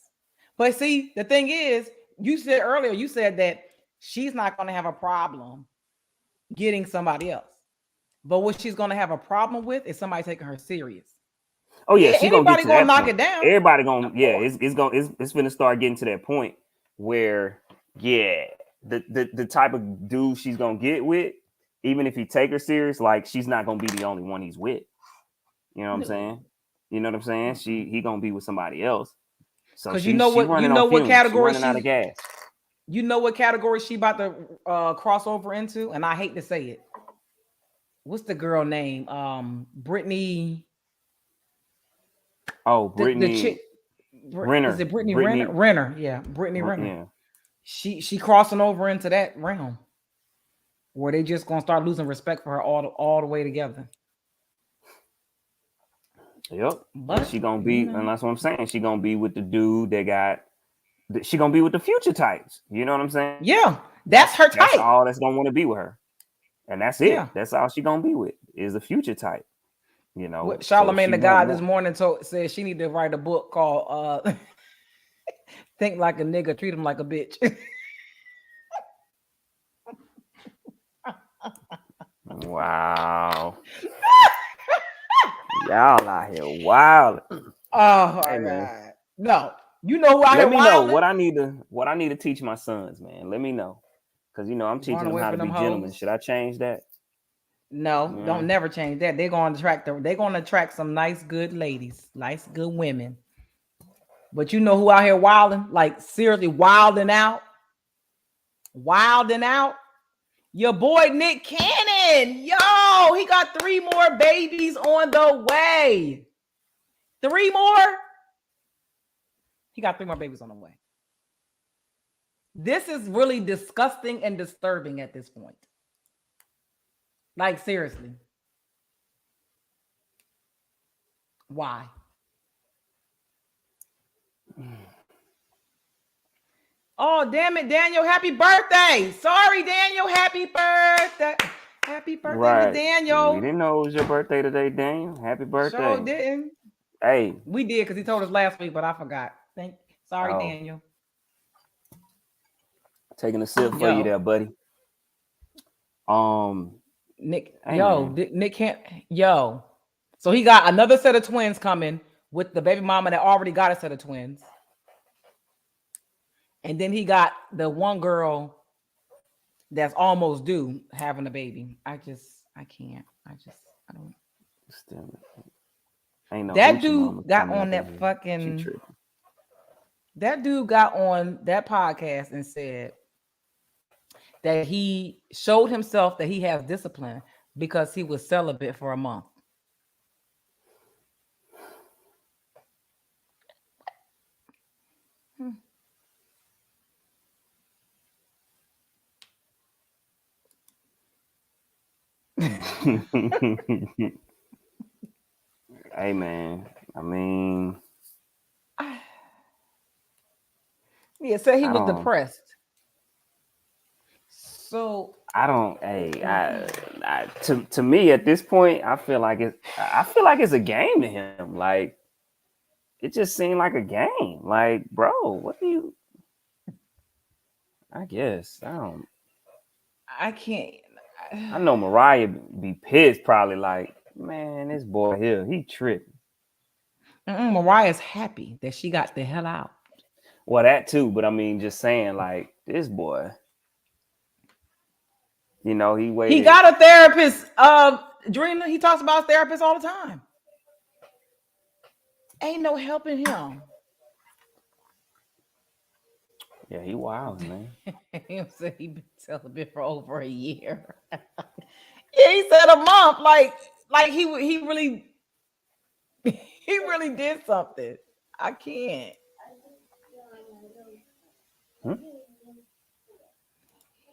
But see, the thing is, you said earlier, you said that she's not going to have a problem getting somebody else. But what she's going to have a problem with is somebody taking her serious. Oh yeah, she's anybody gonna knock point. It down. Everybody gonna, yeah, it's gonna start getting to that point where, yeah, the type of dude she's gonna get with, even if he take her serious, like, she's not gonna be the only one he's with. You know what I'm saying? You know what I'm saying? He gonna be with somebody else. So because you know what category she's running out of gas. You know what category she about to cross over into, and I hate to say it. What's the girl name? Brittany. Oh, Brittany. The chick. Renner. Is it Brittany Renner? Renner, yeah, Brittany Renner. Yeah. She crossing over into that realm where they just gonna start losing respect for her all the way together. Yep. But she gonna be, and that's what I'm saying. She gonna be with the dude that got. She gonna be with the future types. You know what I'm saying? Yeah, that's her type. That's all that's gonna want to be with her, and that's it. Yeah. That's all she gonna be with is the future type. You know, Charlamagne the God this morning said she need to write a book called "Think Like a Nigga, Treat Him Like a Bitch." Wow. Y'all out here wild. Oh my God. No, you know who out here Let me wilding? know what I need to teach my sons, man. Let me know. Because I'm teaching them how to be gentlemen. Should I change that? No, don't never change that. They're gonna attract some nice, good ladies, nice, good women. But you know who out here wilding? Like, seriously wilding out? Wilding out? Your boy Nick Cannon. Yo, he got 3 more babies on the way. 3 more? He got 3 more babies on the way. This is really disgusting and disturbing at this point. Like, seriously. Why? Oh, damn it, Daniel. Happy birthday. Sorry, Daniel. Happy birthday. Happy birthday, right. Daniel. We didn't know it was your birthday today, Daniel. Happy birthday. Sure didn't. Hey. We did because he told us last week, but I forgot. Sorry, Daniel. Taking a sip for you there, buddy. Nick, Nick can't. So he got another set of twins coming with the baby mama that already got a set of twins. And then he got the one girl that's almost due having a baby. I can't. I don't. Still, ain't no that dude got on that fucking. That dude got on that podcast and said that he showed himself that he has discipline because he was celibate for a month. Hey man, I mean, yeah, said he was depressed. So I don't. Hey, to me at this point, I feel like it's a game to him. Like it just seemed like a game. Like, bro, what do you? I guess I don't. I can't. I know Mariah be pissed, probably like, man, this boy here, he tripping. Mariah's happy that she got the hell out. Well, that too, but I mean, just saying, like, this boy, he waited. He got a therapist. Drena, he talks about his therapist all the time. Ain't no helping him. Yeah, he wild, man. He said he been celibate for over a year. Yeah, he said a month. Like he really he really did something. I can't.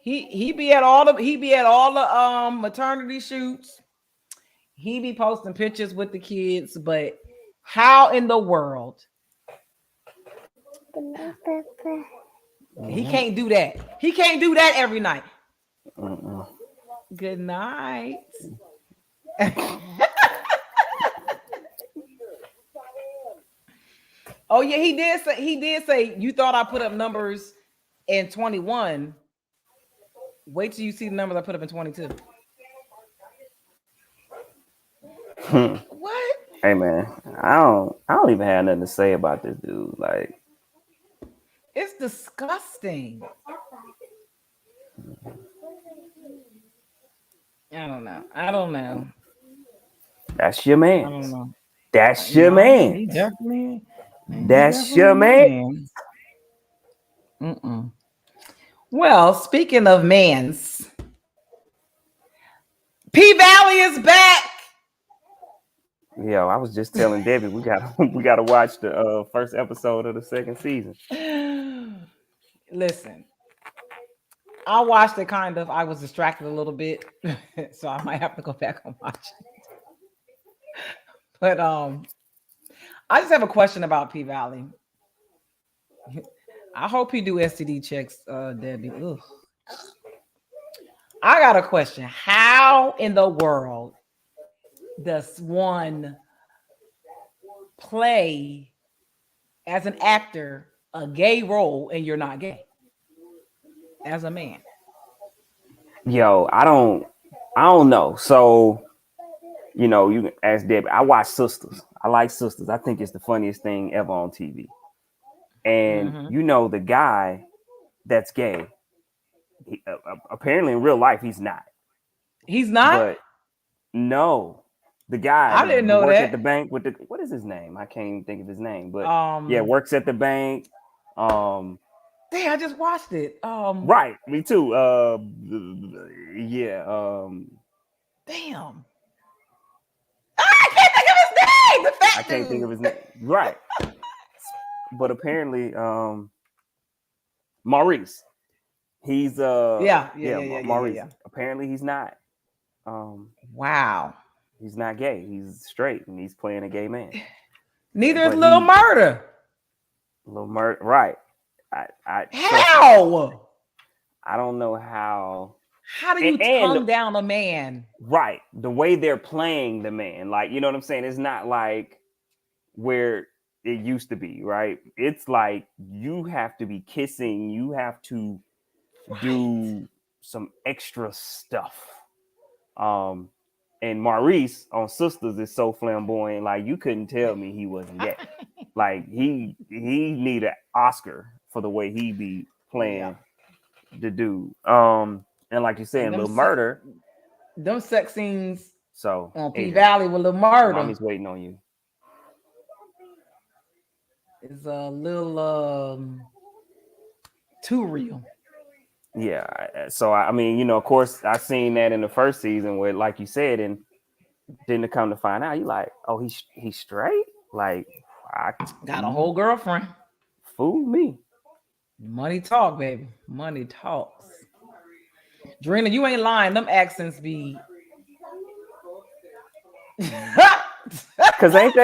He be at all the maternity shoots. He be posting pictures with the kids, but how in the world he can't do that? He can't do that every night. Good night. Oh yeah, he did say you thought I put up numbers in 21. Wait till you see the numbers I put up in 22. What? Hey man, I don't even have nothing to say about this dude. Like, it's disgusting. I don't know. That's your man. I don't know. That's your man. He definitely. That's your man. Well, speaking of mans, P Valley is back. Yo, I was just telling Debbie we gotta watch the first episode of the second season. Listen, I watched it kind of. I was distracted a little bit, so I might have to go back and watch it. But I just have a question about P Valley. I hope he do STD checks, Debbie. Ugh. I got a question. How in the world does one play as an actor a gay role and you're not gay as a man? Yo, I don't know. So, you can ask Debbie. I watch Sisters. I like Sisters. I think it's the funniest thing ever on TV. And the guy that's gay, apparently in real life he's not. He's not? But no, the guy I didn't know works that. at the bank with what is his name? I can't even think of his name. But works at the bank. Dang, I just watched it. Right, me too. Damn. I can't think of his name. The fat I can't think of his name. Right. But apparently, Maurice, he's Maurice. Yeah. Apparently, he's not. Wow. He's not gay. He's straight, and he's playing a gay man. Neither is Lil Murder. Lil Murder, right? How? I don't know how. How do you tongue down a man? Right, the way they're playing the man, like, you know what I'm saying? It's not like where it used to be, right? It's like you have to be kissing, you have to do some extra stuff. And Maurice on Sisters is so flamboyant, like you couldn't tell me he wasn't gay. Like he need an Oscar for the way he be playing the dude. And like you said, Lil Murder. Them sex scenes on P Adrian, Valley with Lil Murder. Mommy's waiting on you. It's a little too real. Yeah. So I mean, of course, I seen that in the first season where, like you said, and didn't come to find out, you like, oh, he's straight. Like, I got a whole girlfriend. Fool me. Money talk, baby. Money talks. Drena, you ain't lying. Them accents be. Cause ain't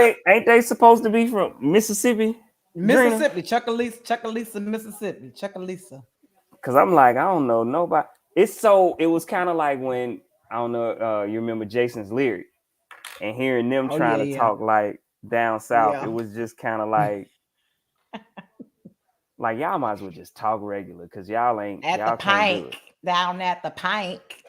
they supposed to be from Mississippi? Mississippi, Chuckalisa, Mississippi, Chuckalisa. Cause I'm like, I don't know nobody. it was kind of like when, I don't know, you remember Jason's Lyric and hearing them Oh trying to yeah, talk like down south. It yeah. was just kind of like y'all might as well just talk regular because At the y'all can't do it. pike, down at the pike.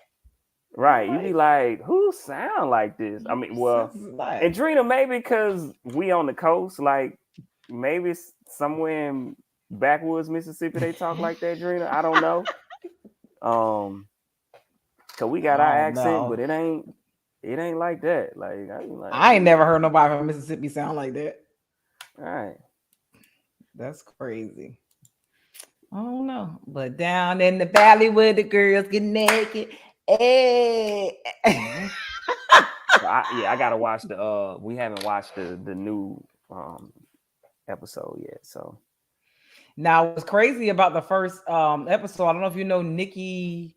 Right. You be Like, like, who sound like this? I mean, well, and like, Drena, maybe because we on the coast, like maybe somewhere in backwoods Mississippi they talk like that, Drena. I don't know. Cause we got our oh accent, but no. it ain't like that. Like I be like, I ain't never heard nobody from Mississippi sound like that. all right. That's crazy. I don't know. But down in the valley where the girls get naked. Hey. So I gotta watch the we haven't watched the new episode yet. So Now, what's crazy about the first episode, I don't know if you know Nikki,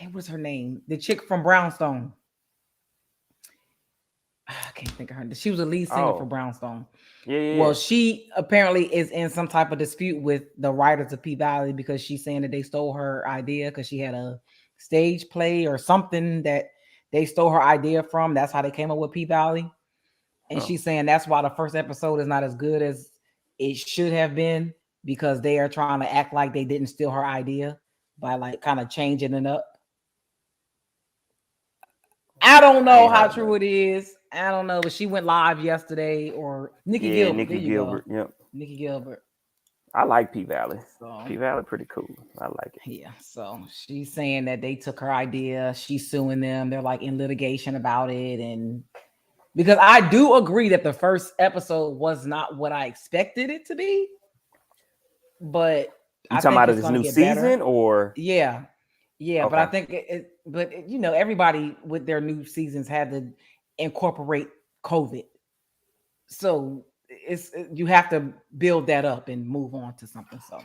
what was her name? The chick from Brownstone. I can't think of her. She was a lead singer for Brownstone. yeah. Well, she apparently is in some type of dispute with the writers of P Valley because she's saying that they stole her idea because she had a stage play or something that they stole her idea from. That's how they came up with P Valley. And she's saying that's why the first episode is not as good as it should have been because they are trying to act like they didn't steal her idea by like kind of changing it up. I don't know how true it is. I don't know, but she went live yesterday or Nikki Gilbert. Nikki there you Gilbert. go. Yep. Nikki Gilbert. I like P Valley. So, P Valley pretty cool. I like it. Yeah. So she's saying that they took her idea. She's suing them. They're like in litigation about it. And because I do agree that the first episode was not what I expected it to be. But you talking about this new season or yeah. Okay. But I think everybody with their new seasons had to incorporate COVID. So you have to build that up and move on to something. So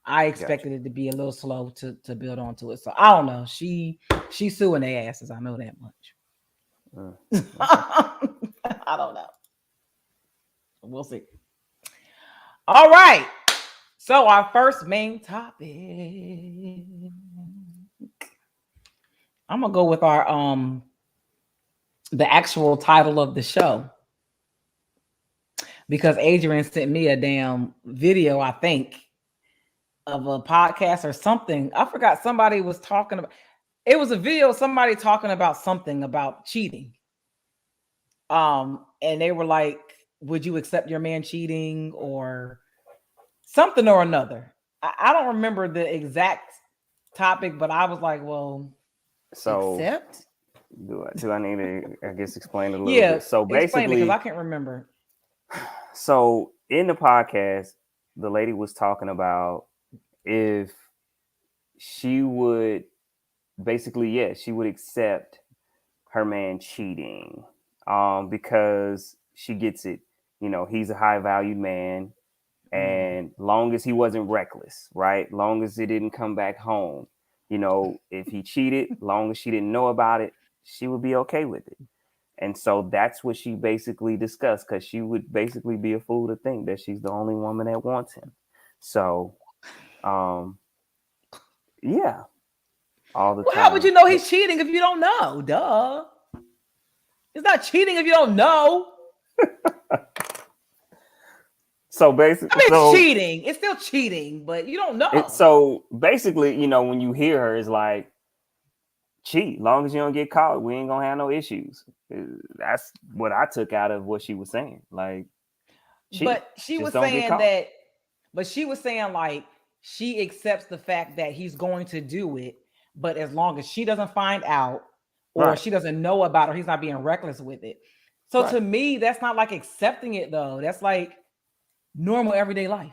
I expected it to be a little slow to build onto it. So I don't know. She's suing their asses. I know that much. I don't know. We'll see. All right. So our first main topic. I'm gonna go with our the actual title of the show. Because Adrian sent me a damn video, I think, of a podcast or something. I forgot somebody was talking about. It was a video of somebody talking about something about cheating. And they were like, "Would you accept your man cheating or something or another?" I don't remember the exact topic, but I was like, "Well, so accept." Do I need to, I guess, explain a little bit? So basically, because I can't remember. So in the podcast, the lady was talking about if she would basically, she would accept her man cheating because she gets it. He's a high valued man, and long as he wasn't reckless, right? Long as it didn't come back home, if he cheated, long as she didn't know about it, she would be okay with it. And so that's what she basically discussed, because she would basically be a fool to think that she's the only woman that wants him. So, yeah, all the time. How would you know he's cheating if you don't know? Duh. It's not cheating if you don't know. So basically, it's cheating. It's still cheating, but you don't know. So basically, when you hear her, it's like, cheat. Long as you don't get caught, we ain't gonna have no issues. That's what I took out of what she was saying. Like, cheat. But she was saying that. But she was saying like she accepts the fact that he's going to do it, but as long as she doesn't find out or she doesn't know about it, he's not being reckless with it. So to me, that's not like accepting it though. That's like normal everyday life.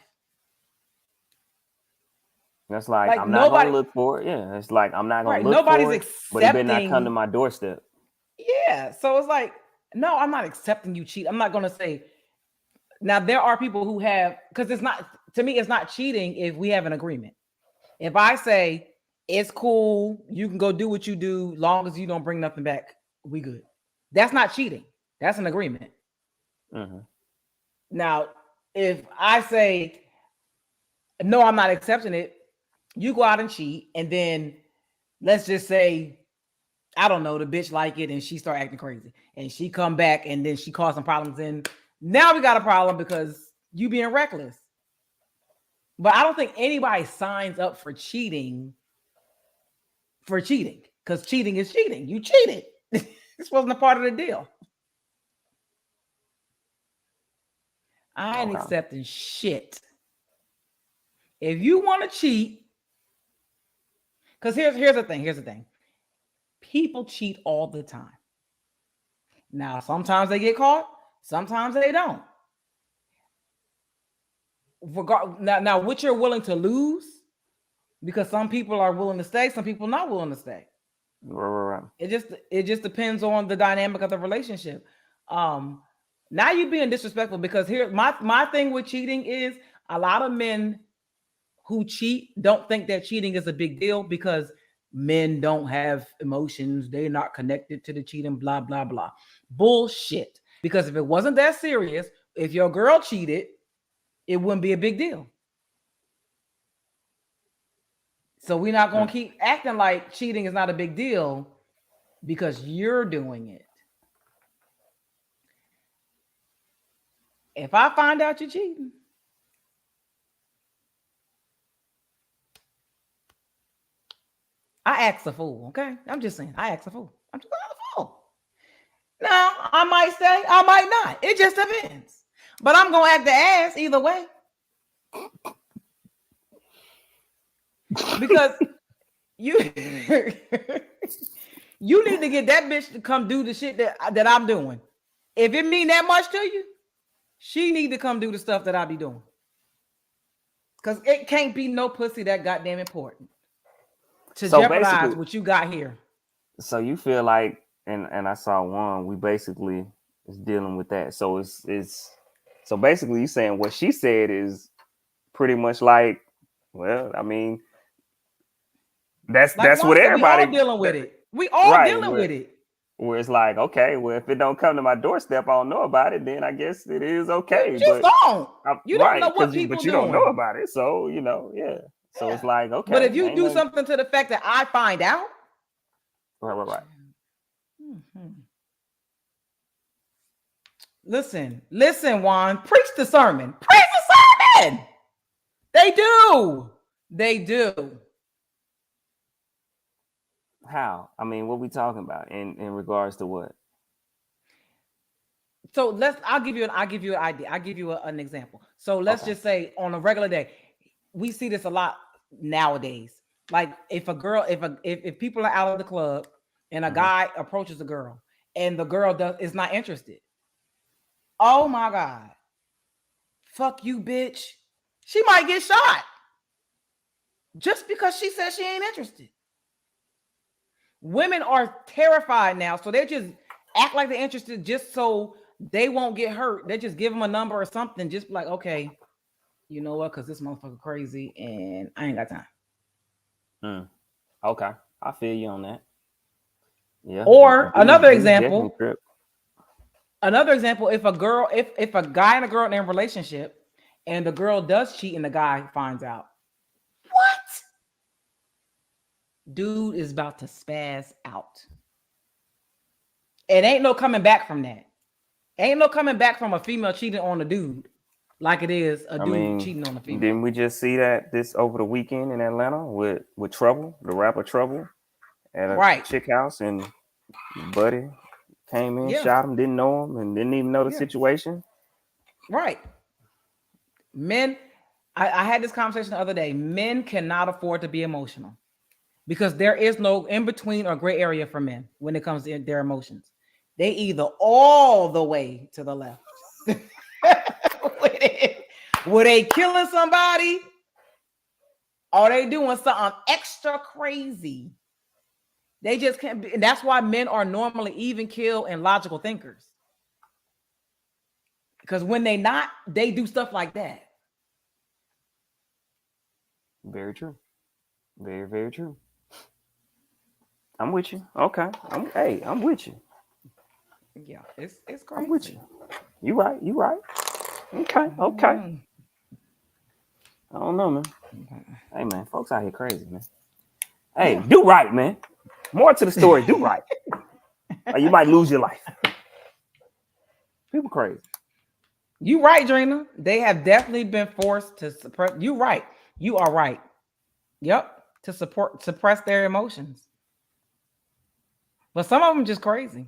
That's like I'm not gonna look for it. Yeah, it's like I'm not gonna look for it. But it better not come to my doorstep. Yeah, so it's like, no, I'm not accepting you cheat. I'm not gonna say. Now there are people who have, because it's not, to me, it's not cheating if we have an agreement. If I say it's cool, you can go do what you do, long as you don't bring nothing back, we good. That's not cheating. That's an agreement. Mm-hmm. Now, if I say no, I'm not accepting it, you go out and cheat, and then let's just say, I don't know, the bitch like it and she start acting crazy and she come back and then she caused some problems and now we got a problem because you being reckless. But I don't think anybody signs up for cheating because cheating is cheating. You cheated. This wasn't a part of the deal. I ain't accepting shit. If you want to cheat, because here's the thing. People cheat all the time. Now, sometimes they get caught, sometimes they don't. Now, what you're willing to lose, because some people are willing to stay, some people not willing to stay. Right. It just depends on the dynamic of the relationship. Now you're being disrespectful because here my thing with cheating is a lot of men who cheat don't think that cheating is a big deal because men don't have emotions. They're not connected to the cheating, blah, blah, blah. Bullshit. Because if it wasn't that serious, if your girl cheated, it wouldn't be a big deal. So we're not going to keep acting like cheating is not a big deal because you're doing it. If I find out you're cheating, I act a fool, okay? I'm just saying, I act a fool. I'm just a fool. Now, I might stay, I might not. It just depends. But I'm going to act the ass either way. Because you you need to get that bitch to come do the shit that I'm doing. If it mean that much to you, she need to come do the stuff that I be doing. Because it can't be no pussy that goddamn important to jeopardize what you got here. So you feel like, and I saw one, we basically is dealing with that. So it's so basically you saying what she said is pretty much like, well, I mean, that's what everybody we all dealing with it. We all dealing with it. Where it's like, okay, well, if it don't come to my doorstep, I don't know about it. Then I guess it is okay. You just don't. You don't know what people but you don't know about it. So yeah. So it's like, okay. But if you do something to the fact that I find out, right. Mm-hmm. Listen, Juan, preach the sermon. Preach the sermon. They do. How? I mean, what we talking about in regards to what? So I'll give you an idea. I'll give you an example. So let's just say on a regular day, we see this a lot nowadays. Like if people are out of the club and a guy approaches a girl and the girl is not interested. Oh my God. Fuck you, bitch. She might get shot. Just because she says she ain't interested. Women are terrified now, so they just act like they're interested just so they won't get hurt. They just give them a number or something, just like, okay, you know what? Because this motherfucker crazy and I ain't got time. Okay, I feel you on that. Yeah. Or another example. If a guy and a girl in a relationship and the girl does cheat and the guy finds out, what? Dude is about to spaz out. It ain't no coming back from that. Ain't no coming back from a female cheating on a dude like it is a dude cheating on a female. Didn't we just see that this over the weekend in Atlanta with Trouble, the rapper Trouble, at a chick house, and buddy came in, shot him, didn't know him, and didn't even know the situation. Right. Men, I had this conversation the other day. Men cannot afford to be emotional. Because there is no in between or gray area for men when it comes to their emotions. They either all the way to the left. Were they killing somebody? Or they doing something extra crazy? They just can't be. And that's why men are normally even keel and logical thinkers. Because when they not, they do stuff like that. Very true. Very, very true. I'm with you. Okay. I'm with you. Yeah, it's crazy. I'm with you. You right. Okay. I don't know, man. Hey, man, folks out here crazy, man. Hey, do right, man. More to the story, do right. Or you might lose your life. People crazy. You right, Drena. They have definitely been forced to suppress. You right. You are right. Yep. To suppress their emotions. But some of them just crazy.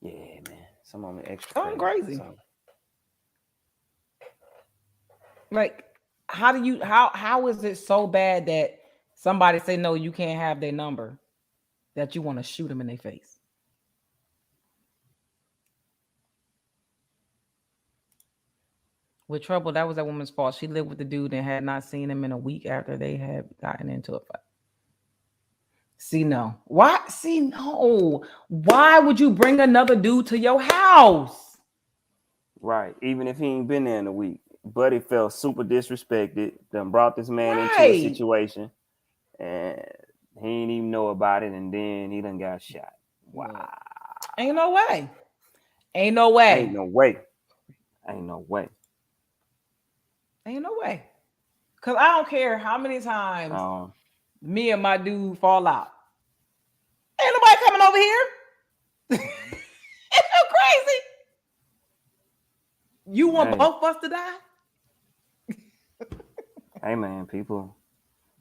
Yeah, man. Some of them extra Some crazy. crazy. So, Like, how is it so bad that somebody say no, you can't have their number, that you want to shoot them in their face? With trouble, that was that woman's fault. She lived with the dude and had not seen him in a week after they had gotten into a fight. See, no. Why? See, no. Why would you bring another dude to your house? right. Even if he ain't been there in a week. Buddy felt super disrespected. Done brought this man into a Right. situation and he didn't even know about it, and then he done got shot. Wow. Ain't no way. Ain't no way. Ain't no way. Ain't no way. Ain't no way. Cause I don't care how many times me and my dude fall out. Ain't nobody coming over here. It's so crazy. You want both of us to die? Hey man, people.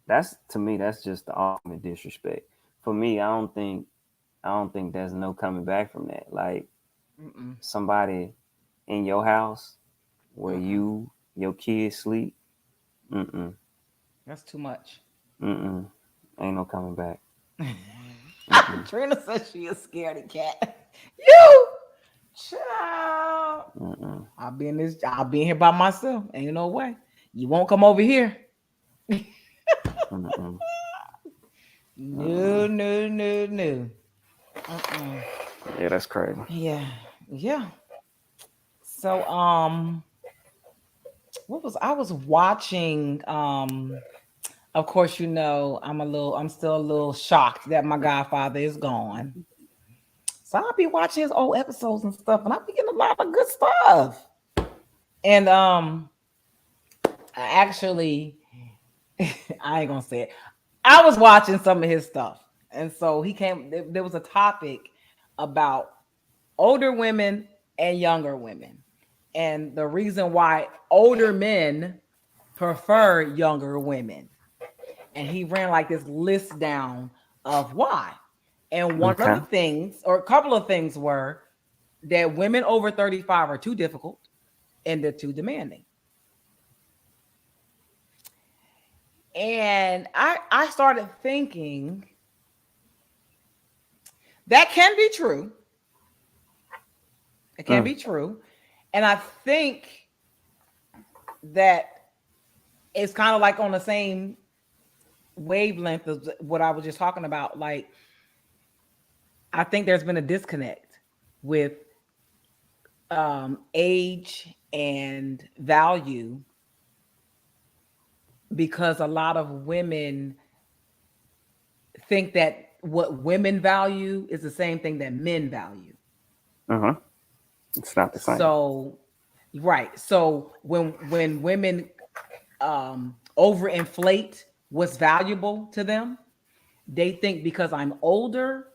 That's, to me, that's just the ultimate disrespect. For me, I don't think there's no coming back from that. Like, somebody in your house where your kids sleep. That's too much. Ain't no coming back. Drena says she a scaredy cat. You, child. I'll be in here by myself. Ain't no way. You won't come over here. No. Yeah, that's crazy. Yeah. So, I was watching, of course, you know, I'm still a little shocked that my godfather is gone. So I'll be watching his old episodes and stuff, and I'll be getting a lot of good stuff. And I actually, I ain't gonna say it. I was watching some of his stuff, and so there was a topic about older women and younger women, and the reason why older men prefer younger women. And he ran like this list down of why. And one of the things, or a couple of things, were that women over 35 are too difficult and they're too demanding. And I started thinking that can be true. It can be true. And I think that it's kind of like on the same wavelength as what I was just talking about. Like, I think there's been a disconnect with age and value, because a lot of women think that what women value is the same thing that men value. It's not the same. So, right. So when women overinflate what's valuable to them, they think because I'm older,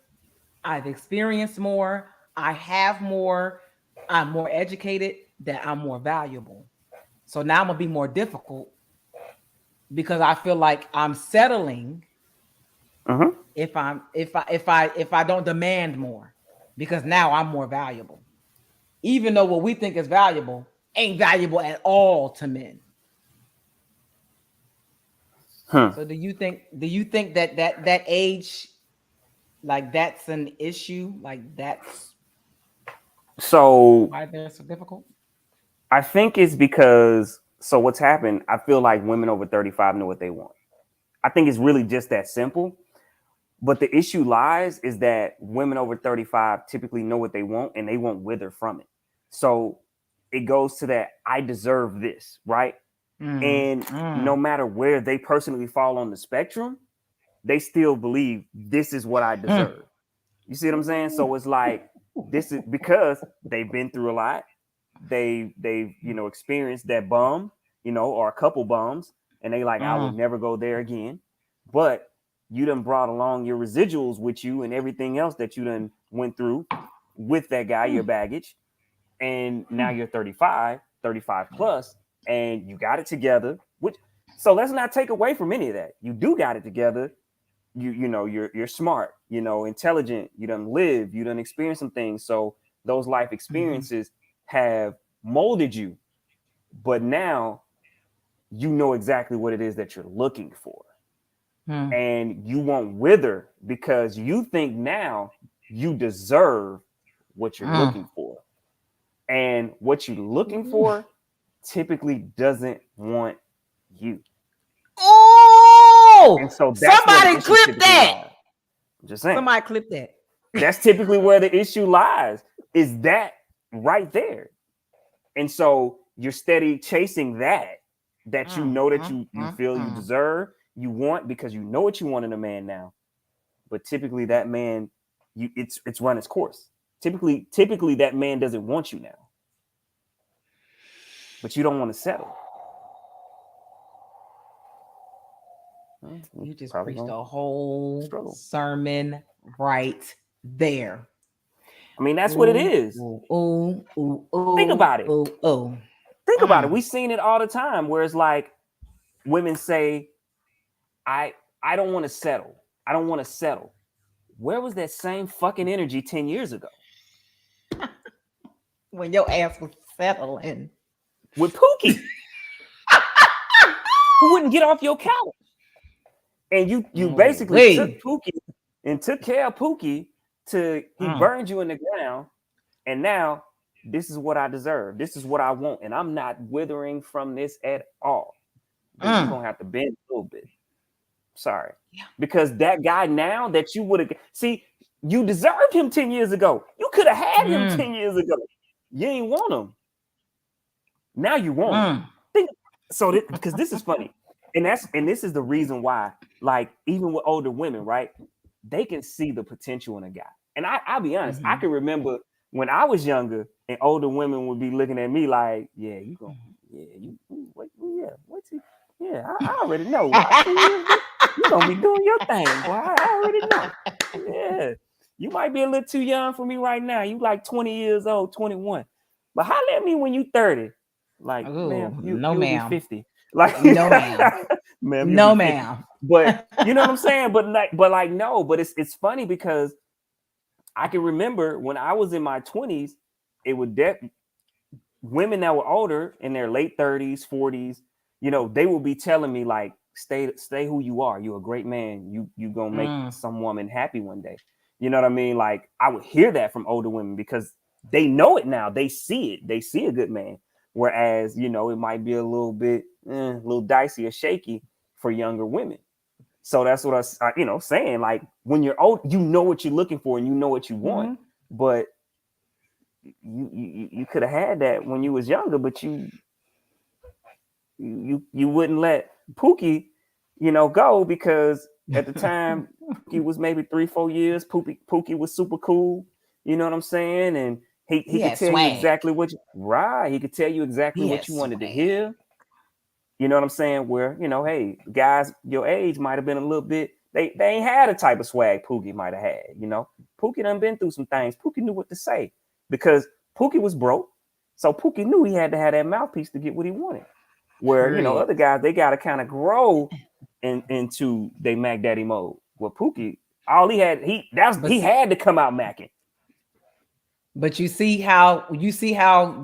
I've experienced more, I have more, I'm more educated, that I'm more valuable. So now I'm gonna be more difficult because I feel like I'm settling if I don't demand more, because now I'm more valuable. Even though what we think is valuable ain't valuable at all to men. So do you think that age, like, that's an issue? Like, that's so why they're so difficult? I think it's because, so what's happened, I feel like women over 35 know what they want. I think it's really just that simple. But the issue lies is that women over 35 typically know what they want and they won't wither from it. So it goes to that, I deserve this, right? And no matter where they personally fall on the spectrum, they still believe this is what I deserve. You see what I'm saying? So it's like, this is because they've been through a lot. They've experienced that bum, or a couple bums, and they like, I would never go there again. But you done brought along your residuals with you and everything else that you done went through with that guy, your baggage. And now you're 35 plus, and you got it together. So let's not take away from any of that. You do got it together. You know, you're smart, you know, intelligent. You done live, you done experience some things. So those life experiences have molded you. But now you know exactly what it is that you're looking for. And you won't wither because you think now you deserve what you're looking for. And what you're looking for typically doesn't want you. Oh, and so somebody clip that. Lies. I'm just saying. Somebody clip that. That's typically where the issue lies, is that right there. And so you're steady chasing that you know that you feel you deserve, you want, because you know what you want in a man now. But typically that man, it's run its course. Typically that man doesn't want you now. But you don't want to settle. You just preached a whole sermon right there. I mean, that's what it is. Think about it. Think about it. We've seen it all the time where it's like women say, I don't want to settle. I don't want to settle. Where was that same fucking energy 10 years ago? When your ass was settling. With Pookie. Who wouldn't get off your couch. And you basically took Pookie and took care of Pookie till he burned you in the ground. And now this is what I deserve. This is what I want. And I'm not withering from this at all. But you're going to have to bend a little bit. Sorry. Yeah. Because that guy now that you would have... See, you deserved him 10 years ago. You could have had him 10 years ago. You ain't want him. Now you want him. Because this is funny. And this is the reason why, like, even with older women, right? They can see the potential in a guy. And I'll be honest, I can remember when I was younger and older women would be looking at me like, yeah, you going, I already know. You're going to be doing your thing, boy. I already know. Yeah. You might be a little too young for me right now. You like 20 years old, 21. But holler at me when you 30. Like, man, you'll be 50. Like, no, ma'am. Ma'am, no, ma'am. But you know what I'm saying? But it's funny because I can remember when I was in my 20s, it would women that were older in their late 30s, 40s, you know, they will be telling me like, stay who you are. You're a great man. You gonna make some woman happy one day. You know what I mean? Like, I would hear that from older women because they know it now. They see it. They see a good man. Whereas, you know, it might be a little bit, a little dicey or shaky for younger women. So that's what I saying. Like, when you're old, you know what you're looking for and you know what you want. But you could have had that when you was younger, but you wouldn't let Pookie, go because at the time he was maybe 3-4 years. Pookie was super cool. You know what I'm saying? And he could tell you exactly what he could tell you exactly what you wanted to hear. You know what I'm saying? Where, hey, guys your age might have been a little bit, they ain't had a type of swag Pookie might have had, Pookie done been through some things. Pookie knew what to say because Pookie was broke. So Pookie knew he had to have that mouthpiece to get what he wanted. Where, other guys, they got to kind of grow into their Mac Daddy mode. Well, Pookie, all he had, he had to come out macking. But you see how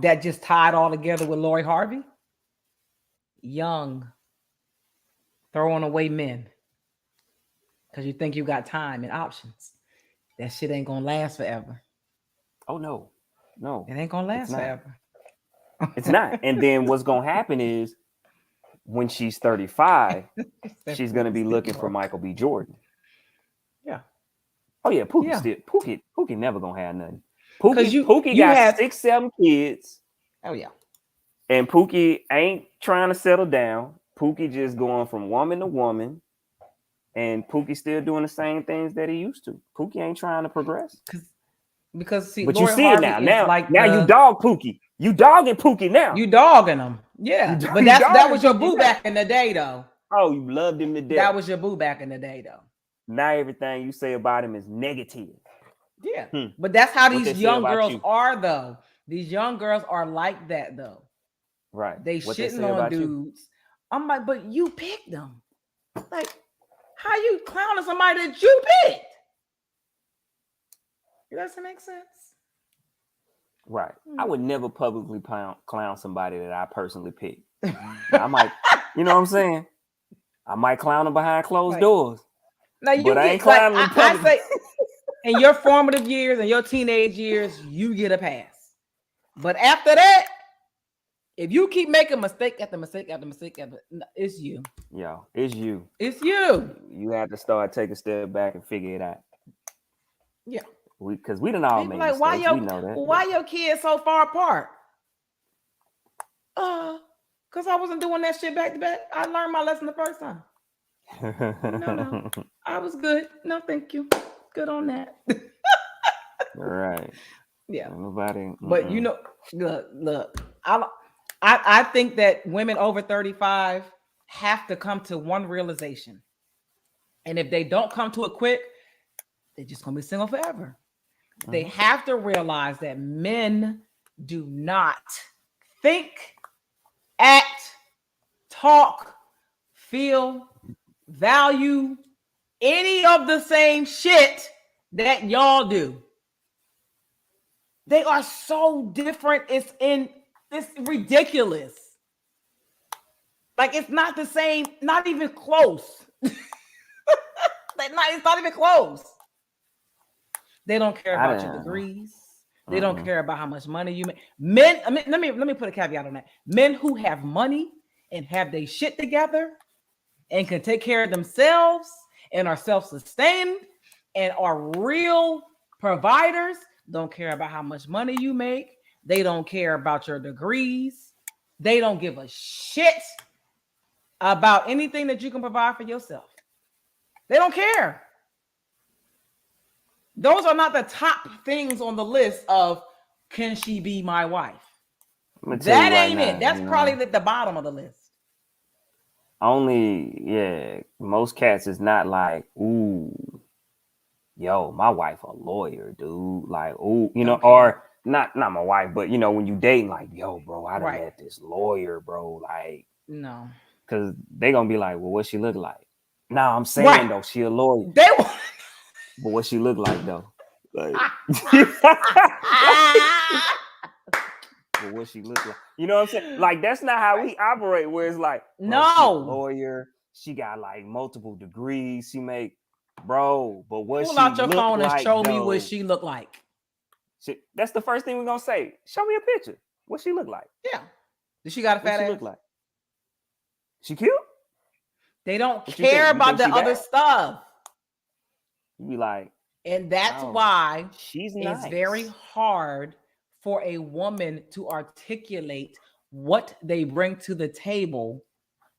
that just tied all together with Lori Harvey? Young, throwing away men because you think you got time and options. That shit ain't gonna last forever. Oh no, it ain't gonna last forever. It's not. And then what's gonna happen is when she's 35, she's gonna be looking for Michael B. Jordan. Yeah. Oh yeah, Pookie never gonna have nothing. Pookie got 6-7 kids. Oh yeah. And Pookie ain't trying to settle down. Pookie just going from woman to woman. And Pookie still doing the same things that he used to. Pookie ain't trying to progress. Because but Lori you see Harvey it now. You dog Pookie. You dogging Pookie now. You dogging him. Yeah. But that was your boo back in the day, though. Oh, you loved him to death. That was your boo back in the day, though. now everything you say about him is negative. Yeah, but that's how What they these say young about girls you. are, though. These young girls are like that, though. Right. They What they shitting say on about you. dudes. I'm like, but you picked them. Like, how you clowning somebody that you picked? Does that make sense? Right. I would never publicly clown somebody that I personally picked. Now, I might, you know what I'm saying? I might clown them behind closed doors. Now you but I get ain't clowning like them I publicly. say, in your formative years and your teenage years, you get a pass. But after that, if you keep making mistake after mistake after mistake after, it's you. Yo, it's you. It's you. You have to start taking a step back and figure it out. Yeah. Because we done all People made like, mistakes. We know that. Why your kids so far apart? Because I wasn't doing that shit back to back. I learned my lesson the first time. No. I was good. No, thank you. Good on that. All right. Yeah. Nobody. But you know, look. I think that women over 35 have to come to one realization. And if they don't come to it quick, they're just gonna be single forever. They have to realize that men do not think, act, talk, feel, value any of the same shit that y'all do. They are so different. It's ridiculous. Like, it's not the same, not even close. It's not even close. They don't care about your degrees. They don't care about how much money you make. Men, I mean, let me put a caveat on that. Men who have money and have their shit together and can take care of themselves and are self-sustained and are real providers don't care about how much money you make. They don't care about your degrees. They don't give a shit about anything that you can provide for yourself. They don't care. Those are not the top things on the list of can she be my wife? That ain't it. That's probably at the bottom of the list. Most cats is not like, ooh, yo, my wife a lawyer, dude. Like, ooh, you know, or not my wife, but you know, when you dating, like, yo, bro, I done met this lawyer, bro. Like, no, because they gonna be like, well, what she look like? Nah, I'm saying though, she a lawyer. But what she look like though? Like, but what she look like? You know what I'm saying? Like, that's not how we operate. Where it's like, no, she a lawyer. She got like multiple degrees. She make, bro. But what pull she out your look phone like, and show me though, what she look like. That's the first thing we're gonna say. Show me a picture. What she look like? Yeah. Does she got a fat ass? What she look like? She cute? They don't care about the other stuff. You be like, and that's why she's nice. It's very hard for a woman to articulate what they bring to the table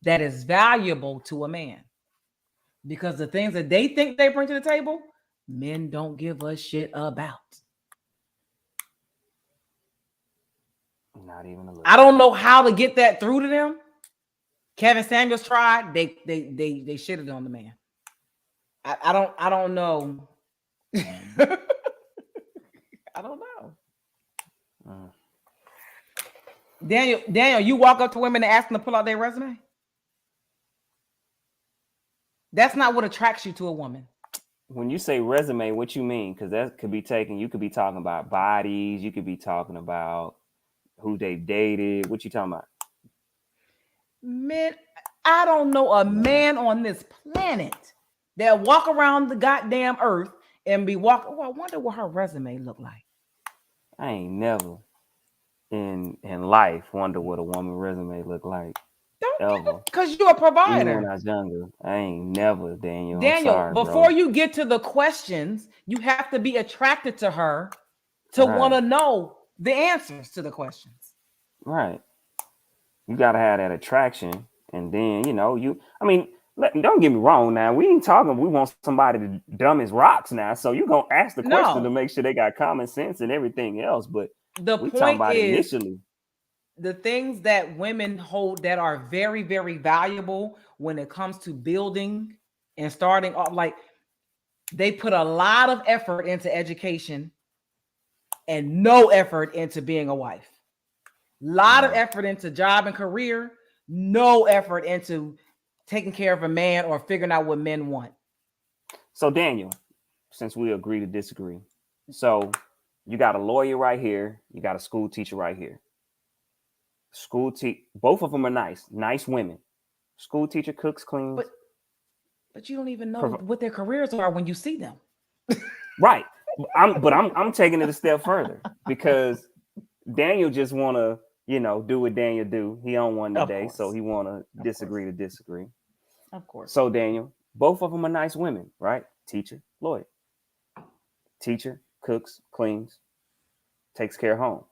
that is valuable to a man. Because the things that they think they bring to the table, men don't give a shit about. Not even a little. I don't know how to get that through to them. Kevin Samuels tried. They shitted on the man. I don't know. I don't know. Daniel, you walk up to women and ask them to pull out their resume? That's not what attracts you to a woman. When you say resume, what you mean? Because that could be taken. You could be talking about bodies. You could be talking about who they dated. What you talking about? Man, I don't know a man on this planet that walk around the goddamn earth and be walking. Oh, I wonder what her resume look like. I ain't never in life wonder what a woman resume look like. Don't, because you're a provider. Even when I was younger, I ain't never, Daniel. Daniel, I'm sorry, before bro. you get to the questions, you have to be attracted to her to want to know the answers to the questions. Right. You gotta have that attraction, and then don't get me wrong. Now we ain't talking. We want somebody to dumb as rocks now. So you gonna ask the question to make sure they got common sense and everything else. But the we point about is initially the things that women hold that are very, very valuable when it comes to building and starting off. Like they put a lot of effort into education and no effort into being a wife. Lot of effort into job and career, no effort into taking care of a man or figuring out what men want. So Daniel, since we agree to disagree, so you got a lawyer right here, you got a school teacher right here. Both of them are nice women. School teacher cooks, cleans. But you don't even know what their careers are when you see them. Right. I'm taking it a step further because Daniel just want to, do what Daniel do. He on one today, so he want to disagree to disagree. Of course. So Daniel, both of them are nice women, right? Teacher, lawyer. Teacher cooks, cleans, takes care of home.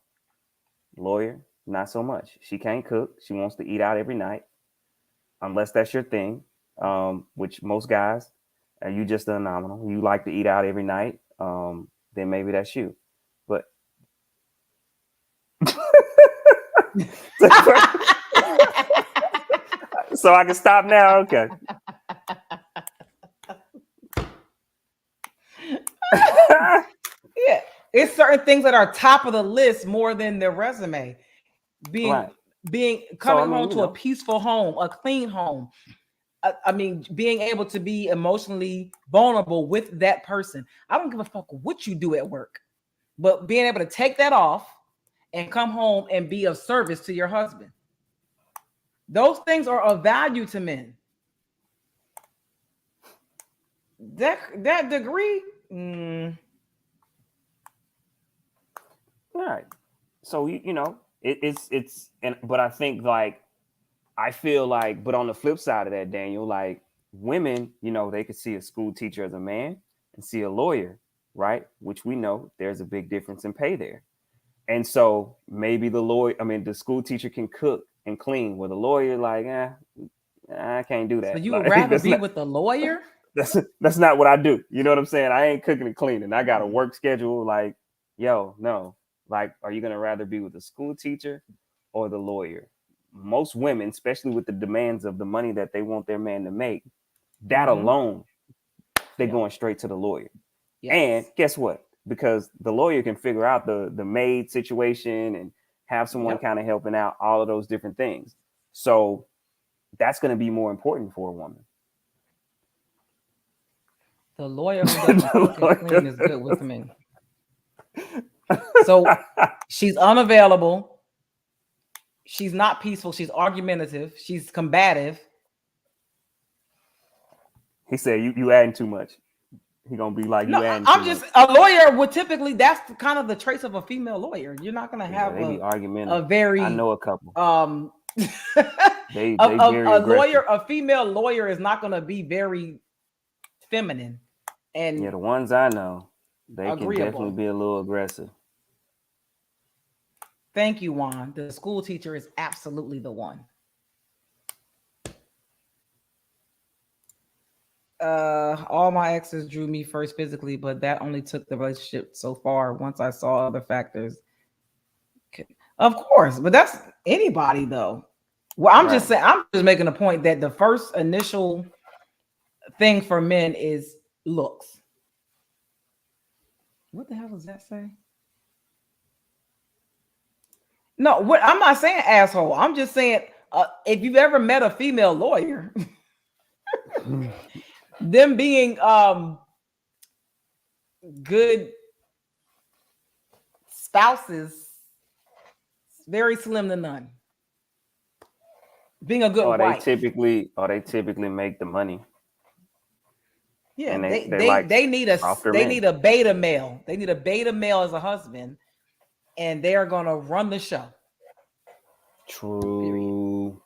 Lawyer, not so much. She can't cook. She wants to eat out every night, unless that's your thing, which most guys, you just phenomenal. You like to eat out every night, then maybe that's you. But so I can stop now? Okay. Yeah, it's certain things that are top of the list more than their resume. Coming home to a peaceful home, a clean home. Being able to be emotionally vulnerable with that person. I don't give a fuck what you do at work, but being able to take that off and come home and be of service to your husband. Those things are of value to men. That degree. All right. So but I think I feel like, but on the flip side of that, Daniel, like women, they could see a school teacher as a man and see a lawyer, right? Which we know there's a big difference in pay there. And so maybe the school teacher can cook and clean, where the lawyer I can't do that. So you would rather be with the lawyer? That's not what I do. You know what I'm saying? I ain't cooking and cleaning. I got a work schedule. Like, no. Like, are you going to rather be with the school teacher or the lawyer? Most women, especially with the demands of the money that they want their man to make, that alone, they're going straight to the lawyer. Yes. And guess what? Because the lawyer can figure out the maid situation and have someone kind of helping out, all of those different things. So that's going to be more important for a woman. The lawyer who doesn't cook and clean is good with me. So she's unavailable. She's not peaceful. She's argumentative. She's combative. He said, you adding too much. He gonna be like, you adding too much. A lawyer would typically, that's kind of the traits of a female lawyer. You're not gonna have a very, I know a couple. They very aggressive. A female lawyer is not gonna be very feminine. And the ones I know, they can definitely be a little aggressive. Thank you, Juan. The school teacher is absolutely the one. All my exes drew me first physically, but that only took the relationship so far. Once I saw other factors, of course, but that's anybody though. Well, I'm just saying, I'm just making a point that the first initial thing for men is looks. What the hell does that say? No, I'm not saying asshole. I'm just saying if you've ever met a female lawyer, them being good spouses, very slim to none. Being a good wife. They typically make the money. Yeah, they need a beta male. They need a beta male as a husband, and they are gonna run the show. True.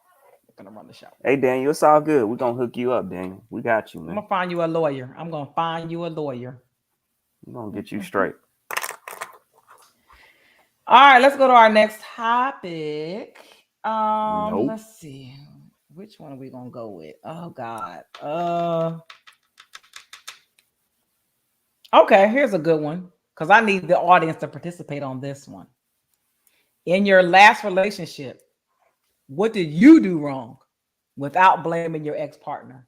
They're gonna run the show. Hey Daniel, it's all good. We're gonna hook you up, Daniel. We got you, man. I'm gonna find you a lawyer. We're gonna get you straight. All right, let's go to our next topic. Let's see. Which one are we gonna go with? Oh God. Okay, here's a good one because I need the audience to participate on this one. In your last relationship, what did you do wrong without blaming your ex-partner?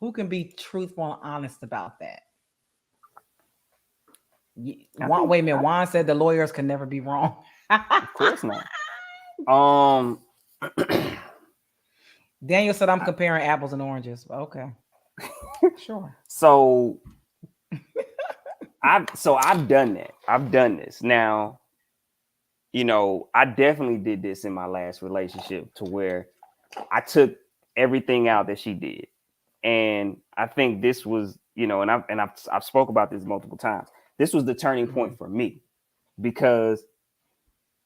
Who can be truthful and honest about that? Wait a minute. Juan said the lawyers can never be wrong. Of course not. Um, Daniel said I'm comparing apples and oranges. Okay, sure. So I've done that. I've done this. Now, you know, I definitely did this in my last relationship to where I took everything out that she did. And I think this was, you know, and I've spoke about this multiple times. This was the turning point for me because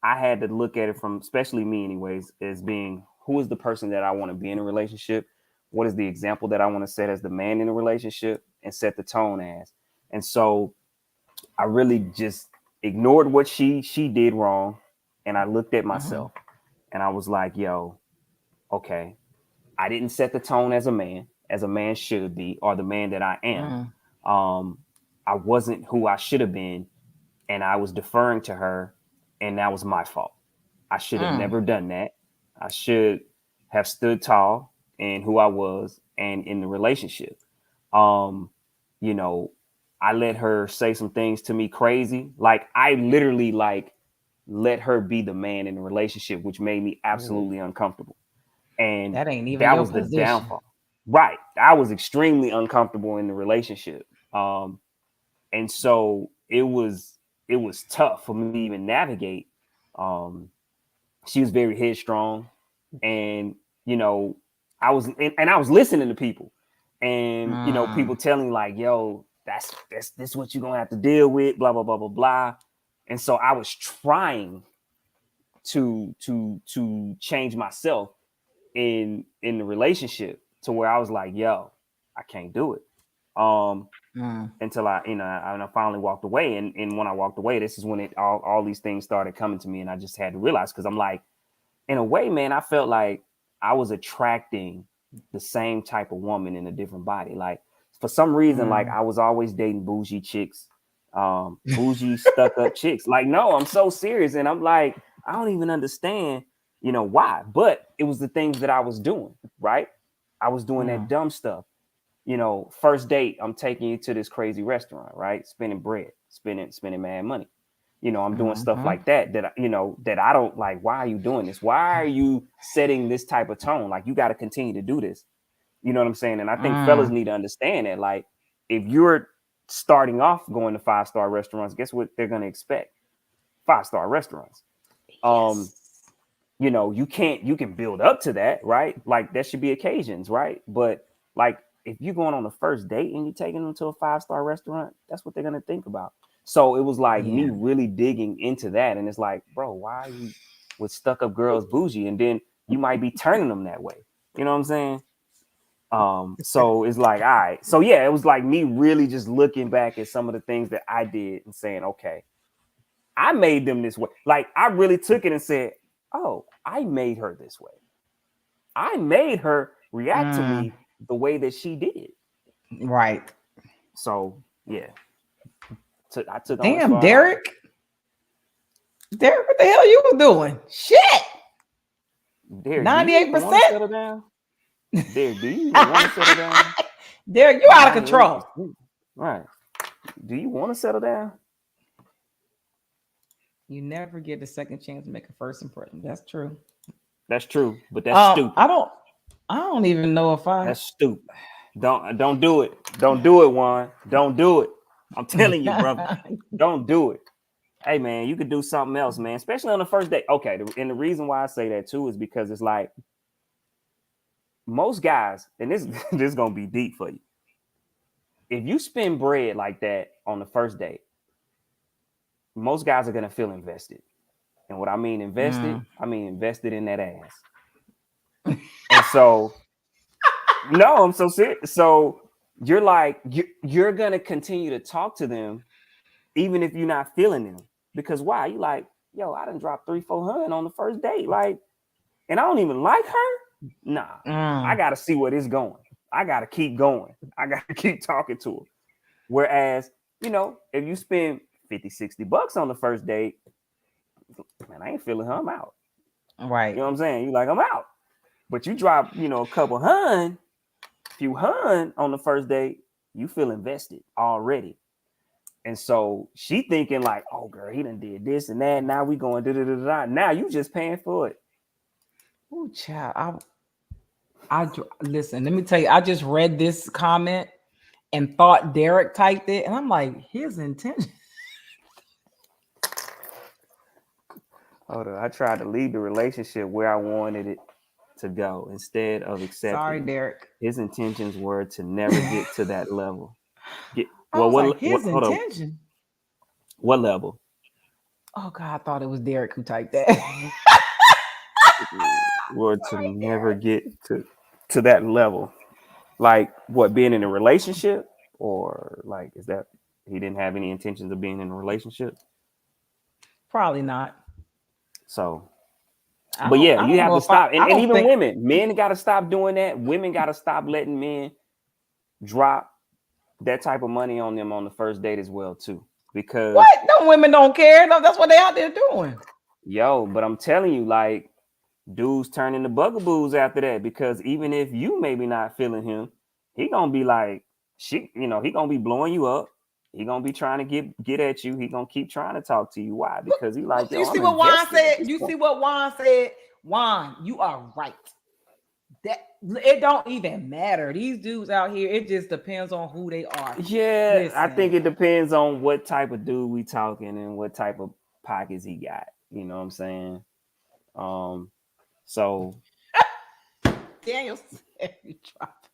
I had to look at it from, especially me anyways, as being who is the person that I want to be in a relationship? What is the example that I want to set as the man in a relationship and set the tone as? And so I really just ignored what she did wrong. And I looked at myself and I was like, yo, okay, I didn't set the tone as a man should be, or the man that I am. I wasn't who I should have been. And I was deferring to her. And that was my fault. I should have never done that. I should have stood tall in who I was and in the relationship. You know, I let her say some things to me crazy. Like I literally like let her be the man in the relationship, which made me absolutely uncomfortable. And That ain't even that your was position. the downfall. Right. I was extremely uncomfortable in the relationship. And so it was tough for me to even navigate. She was very headstrong, and you know, I was listening to people, and you know, people telling like, "Yo, that's this what you're gonna have to deal with," blah blah blah blah blah. And so I was trying to change myself in the relationship to where I was like, "Yo, I can't do it." Until I finally walked away. And when I walked away, this is when all these things started coming to me. And I just had to realize, because I'm like, in a way, man, I felt like I was attracting the same type of woman in a different body. Like for some reason, like I was always dating bougie chicks, bougie stuck up chicks. Like, no, I'm so serious. And I'm like, I don't even understand, you know, why, but it was the things that I was doing, right? I was doing that dumb stuff. You know, first date, I'm taking you to this crazy restaurant, right? Spending bread, spending mad money. You know, I'm doing stuff like that you know, that I don't like. Why are you doing this? Why are you setting this type of tone? Like, you got to continue to do this. You know what I'm saying? And I think fellas need to understand that, like, if you're starting off going to 5-star restaurants, guess what they're going to expect? 5-star restaurants. You know, you can build up to that, right? Like, there should be occasions, right? But like, if you're going on a first date and you're taking them to a 5-star restaurant, that's what they're going to think about. So it was like me really digging into that. And it's like, bro, why are you with stuck up girls bougie? And then you might be turning them that way. You know what I'm saying? So it's like, all right. So yeah, it was like me really just looking back at some of the things that I did and saying, okay, I made them this way. Like, I really took it and said, oh, I made her this way. I made her react to me the way that she did. Right. So yeah, I took. Damn, Derek. Derek, what the hell you was doing? Shit. Derek, 98%. Settle down. Derek, do you want to settle down? Derek, you out of control. Right. Do you want to settle down? You never get a second chance to make a first impression. That's true. That's true, but that's stupid. I don't even know if That's stupid. Don't do it. Don't do it, Juan. Don't do it. I'm telling you, brother. Don't do it. Hey, man, you could do something else, man, especially on the first date. Okay, and the reason why I say that too is because it's like most guys, and this is gonna be deep for you. If you spend bread like that on the first date, most guys are gonna feel invested. And what I mean invested, I mean invested in that ass. And so, no, I'm so serious. So you're like, you're gonna continue to talk to them, even if you're not feeling them. Because why? You like, yo, I done dropped 300-400 on the first date, like, and I don't even like her. Nah, I gotta see where this going. I gotta keep going. I gotta keep talking to her. Whereas, you know, if you spend $50-$60 on the first date, man, I ain't feeling her. I'm out. Right. You know what I'm saying? You like, I'm out. But you drop, you know, a couple hundred, if you hun on the first date, you feel invested already. And so she thinking like, oh girl, he done did this and that. Now we going da. Now you just paying for it. Oh, child. I listen. Let me tell you. I just read this comment and thought Derek typed it, and I'm like, his intention. Hold on, I tried to leave the relationship where I wanted it to go instead of accepting. Sorry, Derek. His intentions were to never get to that level. I was like, his intention. What level? Oh God, I thought it was Derek who typed that. Or to never get to that level. Like what, being in a relationship, or like is that he didn't have any intentions of being in a relationship? Probably not. So, but yeah, you have to stop. And even women, men got to stop doing that. Women got to stop letting men drop that type of money on them on the first date as well too. Because what? No, women don't care. No, that's what they out there doing. Yo, but I'm telling you, like, dudes turn into bugaboos after that, because even if you maybe not feeling him, he gonna be like, he gonna be blowing you up. He gonna be trying to get at you. He gonna keep trying to talk to you. Why? Because he like, yo, you see what Juan said? You see what Juan said? Juan, you are right. That it don't even matter. These dudes out here, it just depends on who they are. Yeah, listen. I think it depends on what type of dude we talking and what type of pockets he got. You know what I'm saying? So Daniel said you dropped.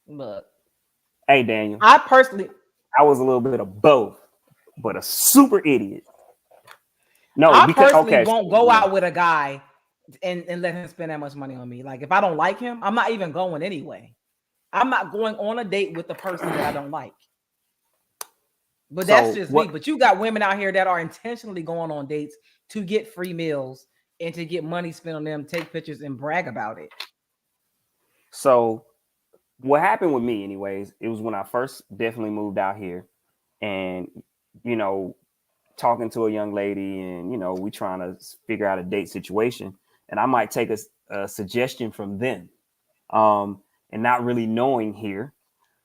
Look, hey Daniel, I was a little bit of both, but a super idiot. No, I personally won't go out with a guy and let him spend that much money on me. Like if I don't like him, I'm not even going anyway. I'm not going on a date with the person that I don't like. But that's just me. But you got women out here that are intentionally going on dates to get free meals and to get money spent on them, take pictures and brag about it. So what happened with me anyways, it was when I first definitely moved out here, and talking to a young lady, and we trying to figure out a date situation, and I might take a suggestion from them, and not really knowing here,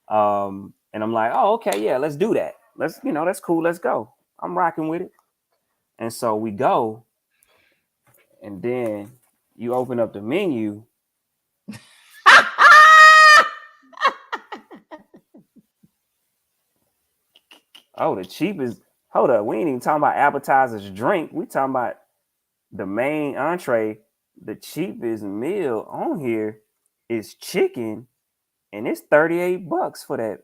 and I'm like, oh, okay, yeah, let's do that. Let's, that's cool. Let's go. I'm rocking with it. And so we go, and then you open up the menu. Oh, the cheapest. Hold up. We ain't even talking about appetizers, drink. We talking about the main entree. The cheapest meal on here is chicken, and it's $38 for that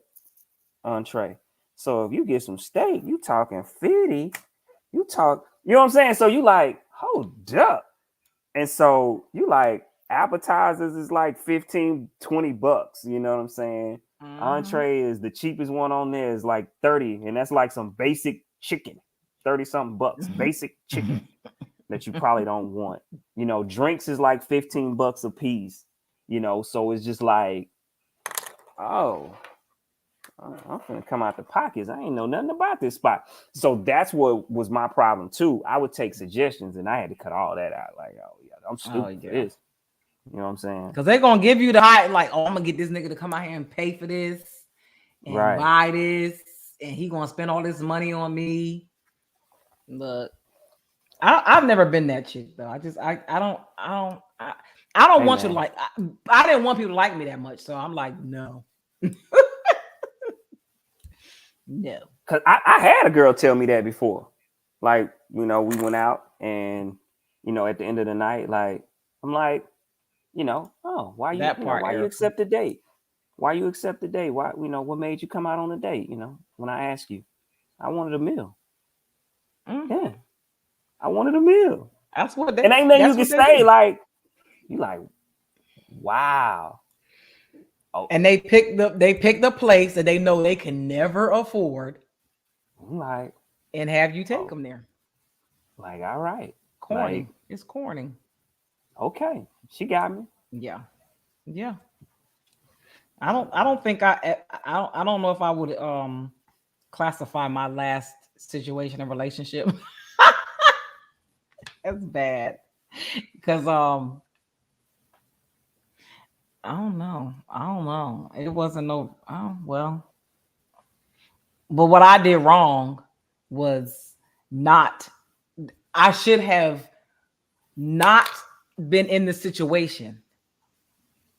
entree. So if you get some steak, you talking 50. You know what I'm saying? So you like, hold up. And so you like, appetizers is like $15, $20. You know what I'm saying? Entree is the cheapest one on there is like 30, and that's like some basic chicken, 30 something bucks, basic chicken that you probably don't want. Drinks is like $15 a piece. So it's just like, oh, I'm gonna come out the pockets. I ain't know nothing about this spot. So that's what was my problem too. I would take suggestions, and I had to cut all that out. Like, oh yeah, I'm stupid for this. You know what I'm saying? Because they're gonna give you the high, like, oh, I'm gonna get this nigga to come out here and pay for this and buy this, and he gonna spend all this money on me. Look, I've never been that chick though. I don't want you to like. I didn't want people to like me that much, so I'm like, no. No, because I had a girl tell me that before. Like, we went out, and at the end of the night, like, I'm like, oh, why you accept the date? Why you accept the date? Why, what made you come out on a date? When I asked you, I wanted a meal. Yeah, I wanted a meal. That's what and ain't nothing you can say. Like, you like, wow. Oh. And they picked the place that they know they can never afford. Like, and have you take them there. Like, all right. Corny. Like, it's corny. Okay. She got me. Yeah. Yeah. I don't think I don't know if I would classify my last situation and relationship. That's bad. Because I don't know. It wasn't no. Oh well. But what I did wrong was not. I should have not been in the situation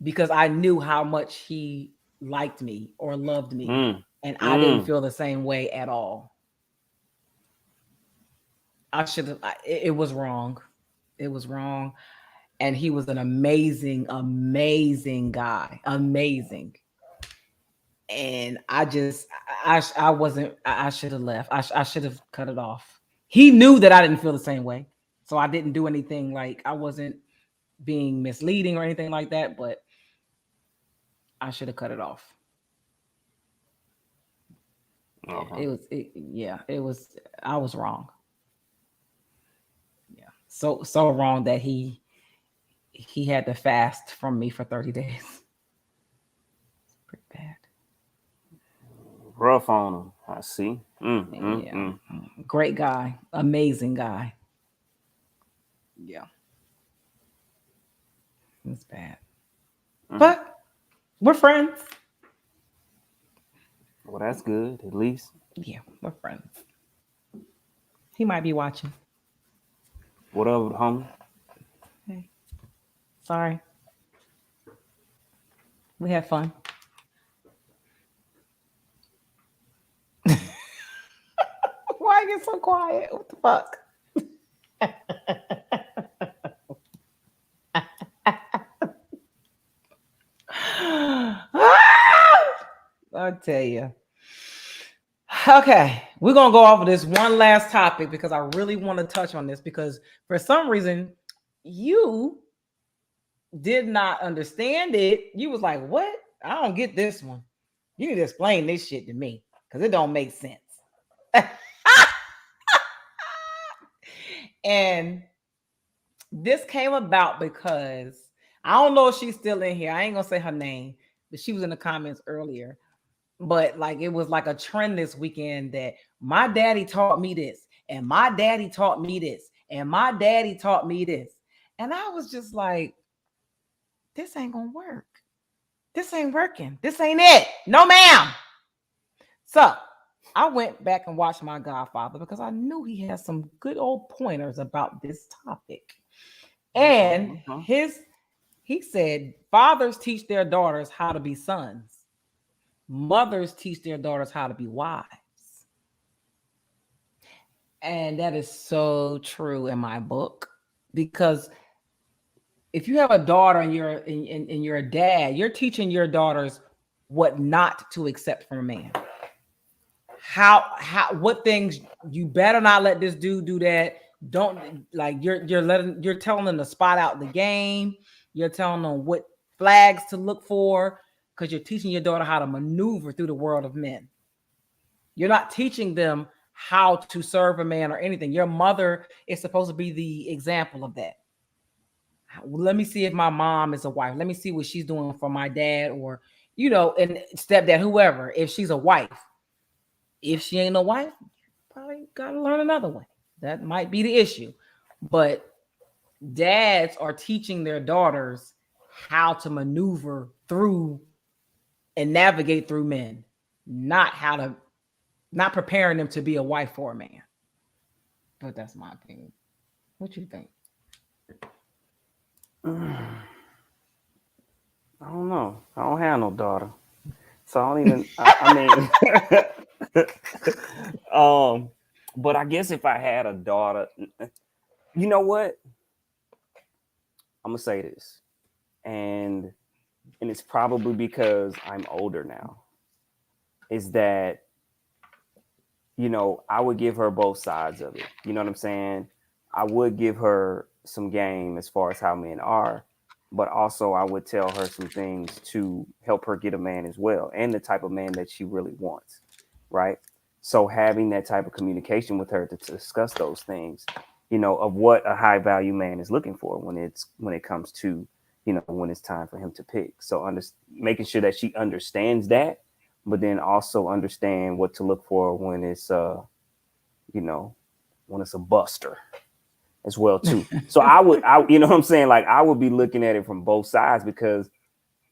because I knew how much he liked me or loved me, and I didn't feel the same way at all. I should have. It was wrong. It was wrong, and he was an amazing, amazing guy. Amazing. And I wasn't. I should have left. I should have cut it off. He knew that I didn't feel the same way, so I didn't do anything. Like I wasn't being misleading or anything like that, but I should have cut it off. Okay. It was. I was wrong. Yeah, so wrong that he had to fast from me for 30 days. It's pretty bad. Rough on him. I see. Yeah, great guy, amazing guy. Yeah, it's bad, but we're friends. Well, that's good. At least. Yeah, we're friends. He might be watching. What up, homie? Hey, sorry. We had fun. Why you get so quiet? What the fuck? I'll tell you. Okay, we're gonna go off of this one last topic because I really want to touch on this because for some reason you did not understand it. You was like, "What? I don't get this one. You need to explain this shit to me because it don't make sense." And this came about because I don't know if she's still in here. I ain't gonna say her name, but she was in the comments earlier. But like it was like a trend this weekend that my daddy taught me this, and my daddy taught me this, and my daddy taught me this. And I was just like, this ain't gonna work. This ain't working. This ain't it. No, ma'am. So I went back and watched My Godfather because I knew he had some good old pointers about this topic. And he said, fathers teach their daughters how to be sons. Mothers teach their daughters how to be wives. And that is so true in my book because if you have a daughter and you're a dad, you're teaching your daughters what not to accept from a man. How what things you better not let this dude do that. Don't like you're telling them to spot out the game. You're telling them what flags to look for because you're teaching your daughter how to maneuver through the world of men. You're not teaching them how to serve a man or anything. Your mother is supposed to be the example of that. Let me see if my mom is a wife. Let me see what she's doing for my dad or, and stepdad, whoever, if she's a wife. If she ain't a wife, probably got to learn another way. That might be the issue. But dads are teaching their daughters how to maneuver through and navigate through men, not preparing them to be a wife for a man. But that's my opinion. What you think? I don't know. I don't have no daughter, so I don't even. I mean, but I guess if I had a daughter, you know what? I'm gonna say this, and it's probably because I'm older now. Is that I would give her both sides of it. You know what I'm saying? I would give her some game as far as how men are, but also I would tell her some things to help her get a man as well and the type of man that she really wants, right? So having that type of communication with her to discuss those things, of what a high value man is looking for when it comes to, when it's time for him to pick. So making sure that she understands that, but then also understand what to look for when it's, when it's a buster. as well too. So you know what I'm saying? Like I would be looking at it from both sides because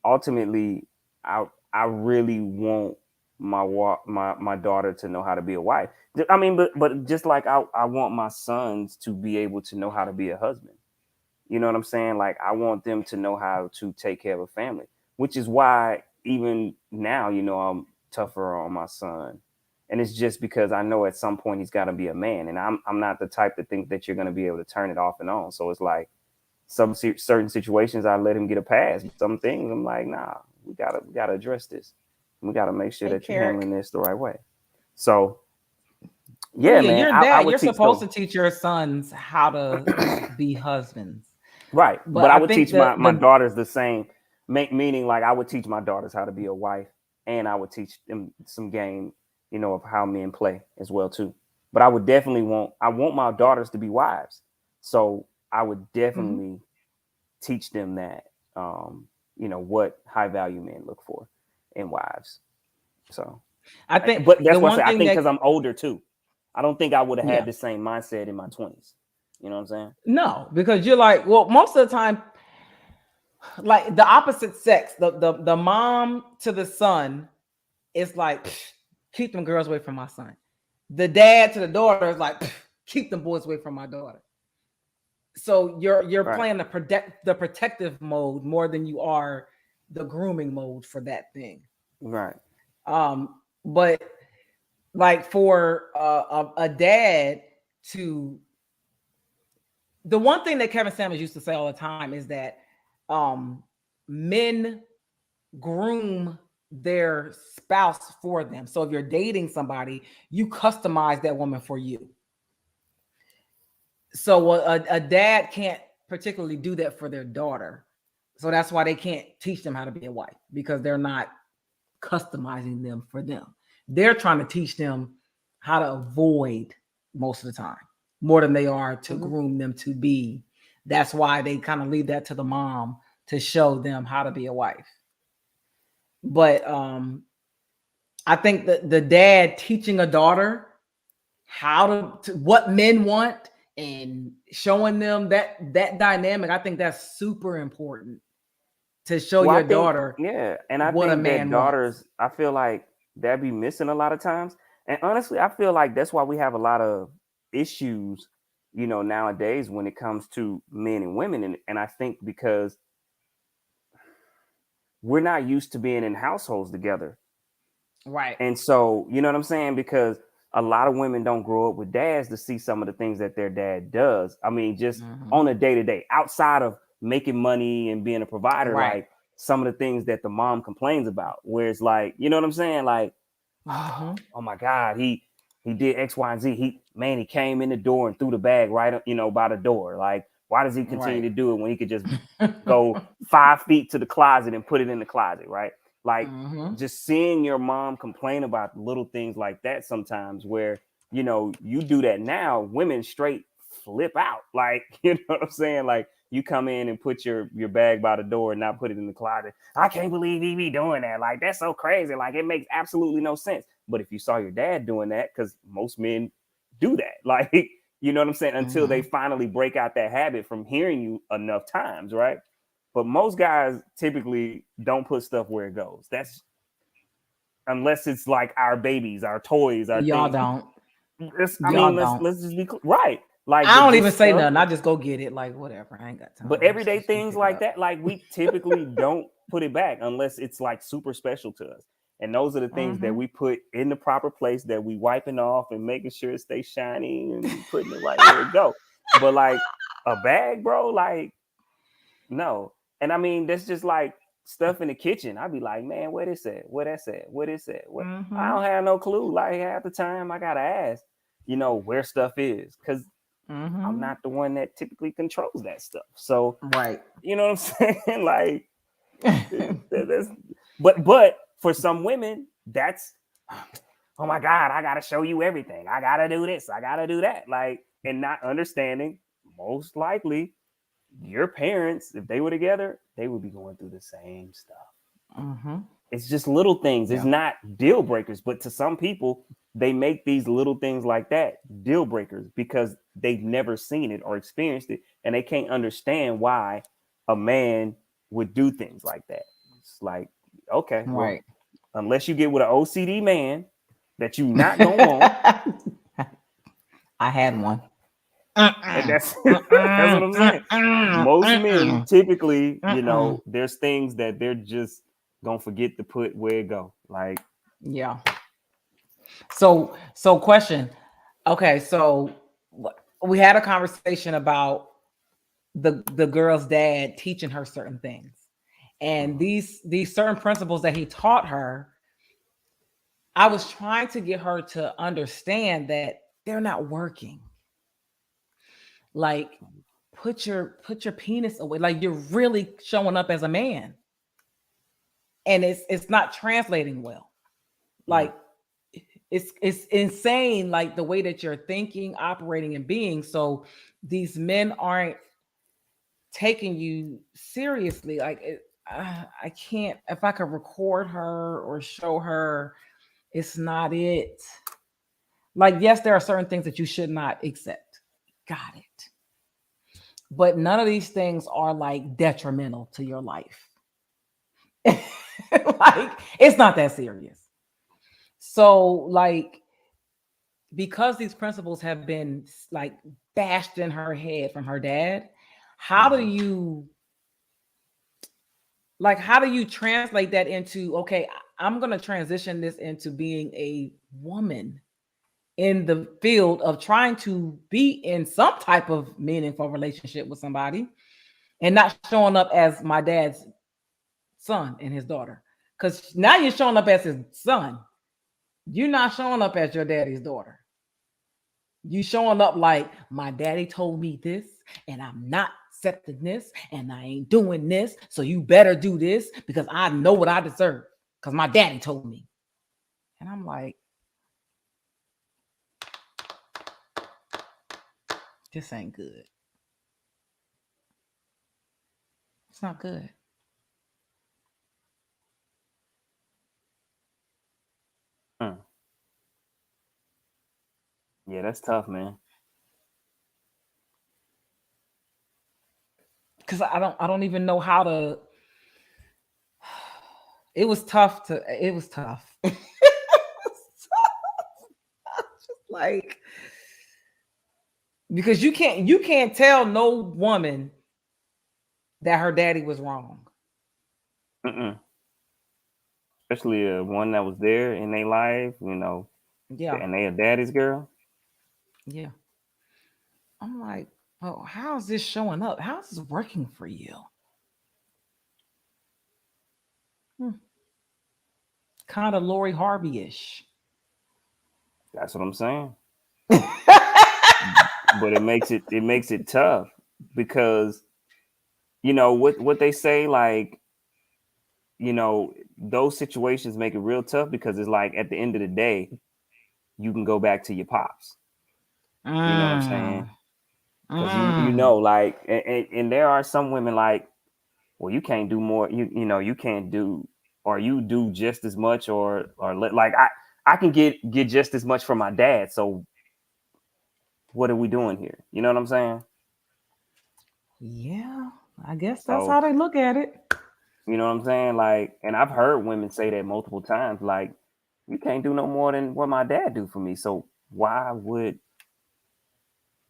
ultimately I really want my daughter to know how to be a wife. I mean, but just like I want my sons to be able to know how to be a husband. You know what I'm saying? Like I want them to know how to take care of a family, which is why even now, you know, I'm tougher on my son. And it's just because I know at some point he's got to be a man, and I'm not the type to think that you're going to be able to turn it off and on. So it's like certain situations I let him get a pass. Some things I'm like, nah, we gotta address this. We gotta make sure Hey, that you're Carrick. handling this the right way. So Oh, yeah, yeah, man, you're I that. would You're teach supposed them. to teach your sons how to be husbands. Right. But But I I would think teach the my daughters the same, meaning like I would teach my daughters how to be a wife, and I would teach them some game, you know, of how men play as well too. But I would definitely I want my daughters to be wives. So I would Mhm. definitely teach them that, you know, what high value men look for in wives. So, I think but the that's what I one say. I thing think that because I'm older too. I don't think I would have yeah, had the same mindset in my 20s. You know what I'm saying? no, because you're like, well, most of the time, like the opposite sex, the mom to the son is like, keep them girls away from my son. The dad to the daughter is like, keep them boys away from my daughter. So you're Right. playing the protective mode more than you are the grooming mode for that thing. Right. But like for a dad to, the one thing that Kevin Samuels used to say all the time is that um men groom their spouse for them. So if you're dating somebody, you customize that woman for you. So a dad can't particularly do that for their daughter. So that's why they can't teach them how to be a wife, because they're not customizing them for them. They're trying to teach them how to avoid most of the time more than they are to Mm-hmm. groom them to be. That's why they kind of leave that to the mom to show them how to be a wife. But I think that the dad teaching a daughter how to what men want and showing them that dynamic, I think that's super important to show Well, I your think, daughter yeah, and I what a think that man wants. daughters, I feel like that be missing a lot of times. And honestly, I feel like that's why we have a lot of issues, you know, nowadays when it comes to men and women. And I think because we're not used to being in households together. Right. And so, you know what I'm saying? Because a lot of women don't grow up with dads to see some of the things that their dad does. I mean, just Mhm. on a day to day, outside of making money and being a provider, Right. like some of the things that the mom complains about, where it's like, you know what I'm saying? Like, Mhm. oh my God, he did X, Y, and Z. He came in the door and threw the bag right, you know, by the door. Like, why does he continue Right. to do it when he could just go 5 feet to the closet and put it in the closet, right? Like Mhm. just seeing your mom complain about little things like that sometimes where, you know, you do that now, women straight flip out. Like, you know what I'm saying? Like you come in and put your bag by the door and not put it in the closet. I can't believe he be doing that. Like, that's so crazy. Like, it makes absolutely no sense. But if you saw your dad doing that, because most men do that, like, you know what I'm saying? Until they Mhm. finally break out that habit from hearing you enough times, right? But most guys typically don't put stuff where it goes. That's unless it's like our babies, our toys, our Y'all things. don't. I Y'all mean, don't. let's just be right. Like, I but don't just even say stuff, nothing. I just go get it. Like whatever. I ain't got but time. everyday Just go things pick it like up. that, like we typically don't put it back unless it's like super special to us. And those are the things that Mhm. we put in the proper place, that we wiping off and making sure it stays shiny and putting it right where it go. But like a bag, bro, like no. And I mean, that's just like stuff in the kitchen. I'd be like, man, where this at? Where that's at? Where this at? What? I don't Mhm. have no clue. Like half the time I gotta ask, you know, where stuff is. Cause I'm Mhm. not the one that typically controls that stuff. So, Right. you know what I'm saying? Like that's but for some women, that's oh my God, I gotta show you everything. I gotta do this, I gotta do that. Like, and not understanding most likely your parents, if they were together, they would be going through the same stuff. Mhm. It's just little things. It's Yeah. not deal breakers, but to some people, they make these little things like that deal breakers because they've never seen it or experienced it, and they can't understand why a man would do things like that. It's like, okay, well, Right. unless you get with an OCD man that you not gonna want, I had one. and that's that's what I'm saying. Most men typically, there's things that they're just gonna forget to put where it go. Like, Yeah. So question. Okay, so we had a conversation about the girl's dad teaching her certain things. And these certain principles that he taught her, I was trying to get her to understand that they're not working. Like, put your penis away. Like, you're really showing up as a man. And it's not translating well. Like, it's insane, like the way that you're thinking, operating, and being. So these men aren't taking you seriously. Like, I can't. If I could record her or show her, it's not it. Like, yes, there are certain things that you should not accept. Got it. But none of these things are like detrimental to your life. Like, it's not that serious. So, like, because these principles have been like bashed in her head from her dad, how do you translate that into, okay, I'm going to transition this into being a woman in the field of trying to be in some type of meaningful relationship with somebody, and not showing up as my dad's son and his daughter? Because now you're showing up as his son. You're not showing up as your daddy's daughter. You showing up like, my daddy told me this, and I'm not accepting this, and I ain't doing this. So you better do this because I know what I deserve because my daddy told me. And I'm like, this ain't good. It's not good. Yeah, that's tough, man. Because I don't even know how to. It was tough. Just like, because you can't tell no woman that her daddy was wrong. Mm-mm. Especially one that was there in their life, Yeah. and they a daddy's girl. Yeah. I'm like, oh, how's this showing up? How's this working for you? Kind of Lori Harvey-ish. That's what I'm saying. But it makes it tough because what they say, like, those situations make it real tough because it's like at the end of the day, you can go back to your pops. You know what I'm saying? Because like, and there are some women like, well, you can't do more. You can't do, or you do just as much, or like I can get just as much from my dad. So what are we doing here? You know what I'm saying? Yeah, I guess that's So how they look at it. you know what I'm saying? Like, and I've heard women say that multiple times. Like, you can't do no more than what my dad do for me. So why would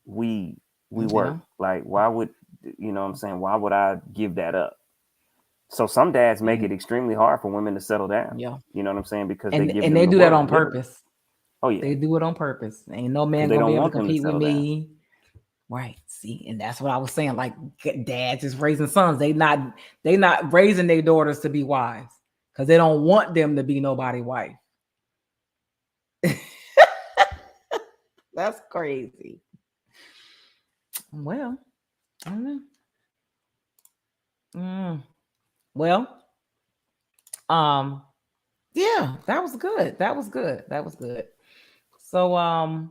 we Yeah. work? Like, why would what I'm saying? Why would I give that up? So some dads make it extremely hard for women to settle down. Yeah. You know what I'm saying? Because they And give and them they the do that world. on Literally. purpose. Oh yeah. They do it on purpose. Ain't no man They gonna be don't able to want them to compete with settle down. me. Right. See, and that's what I was saying. Like, dads is raising sons. They not raising their daughters to be wives because they don't want them to be nobody's wife. That's crazy. Well, I don't know. Well, yeah, that was good. That was good. That was good. So,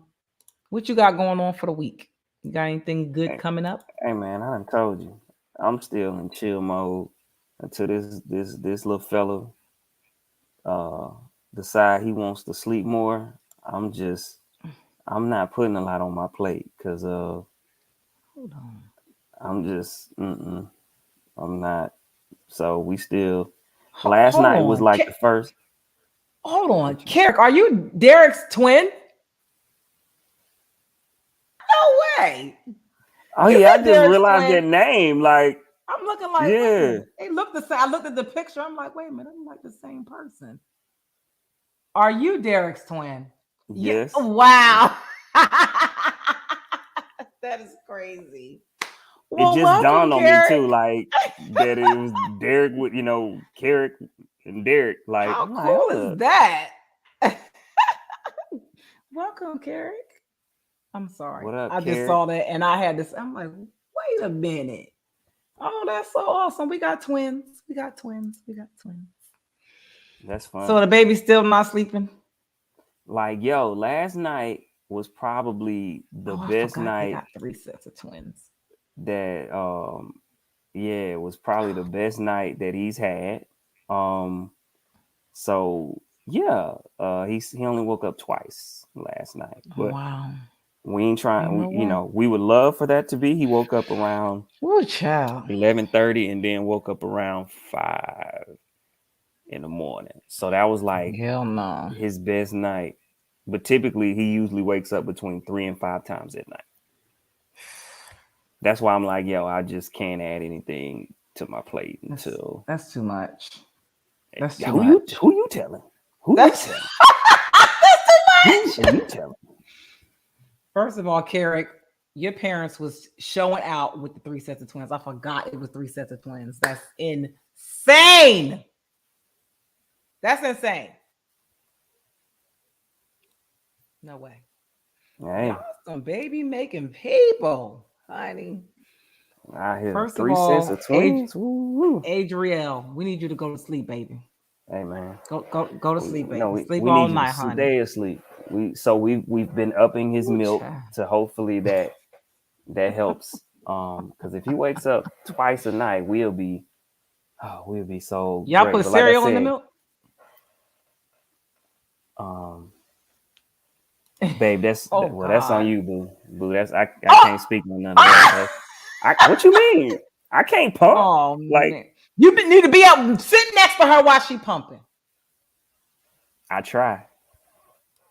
what you got going on for the week? You got anything good coming up? Hey man, I done told you, I'm still in chill mode until this little fella decide he wants to sleep more. I'm not putting a lot on my plate because Hold on. I'm not. So we still. Ho- Last hold night was on. like the first. Hold on. Carrick, are you Derek's twin? No way. Oh You yeah, I been just Derek's realized that twin. name. Like, I'm looking like, wait a yeah, minute. They look the same. I looked at the picture. I'm like, wait a minute. I'm like the same person. Are you Derek's twin? Yeah. yes. Wow. That is crazy. It Well, just welcome, dawned on me too, Carrick. like that it was Derek with Carrick and Derek. Like, How I'm like, cool hold is up. that? Welcome, Carrick. I'm sorry. What up, I just Carrick? saw that and I had this. I'm like, wait a minute. Oh, that's so awesome. We got twins. We got twins. We got twins. That's So funny. the baby's still not sleeping. Like, yo, last night was probably the Oh, I best forgot they night got 3 sets of twins. that yeah, it was probably the best night that he's had. Um so yeah, he only woke up twice last night. Oh, But wow. we ain't You trying know what? we would love for that to be. He woke up around Oh, child. 11:30 and then woke up around 5 in the morning. So that was like Hell no. his best night. But typically he usually wakes up between 3 and 5 times at night. That's why I'm like, yo, I just can't add anything to my plate until That's too much. That's too who much. you telling? Who That's, you telling? that's Who too are much. you telling? First of all, Carrick, your parents was showing out with the 3 sets of twins. I forgot it was 3 sets of twins. That's insane. That's insane. No way. Hey, Y'all some baby making people, honey. I hear First of 3 sets all, of twins. Woo-woo. Adriel, we need you to go to sleep, baby. Hey man, Go to sleep, baby. Sleep we all need you to night, honey. stay asleep. We've been upping his Ooh, milk child. to hopefully that helps. Because if he wakes up twice a night, we'll be so Y'all great. put But like I cereal in the said, milk? um, babe, Oh that's on God. you, boo. Boo, I can't speak on none of that. What you mean? I can't pump. Oh Like man. You need to be up sitting next to her while she pumping. I try.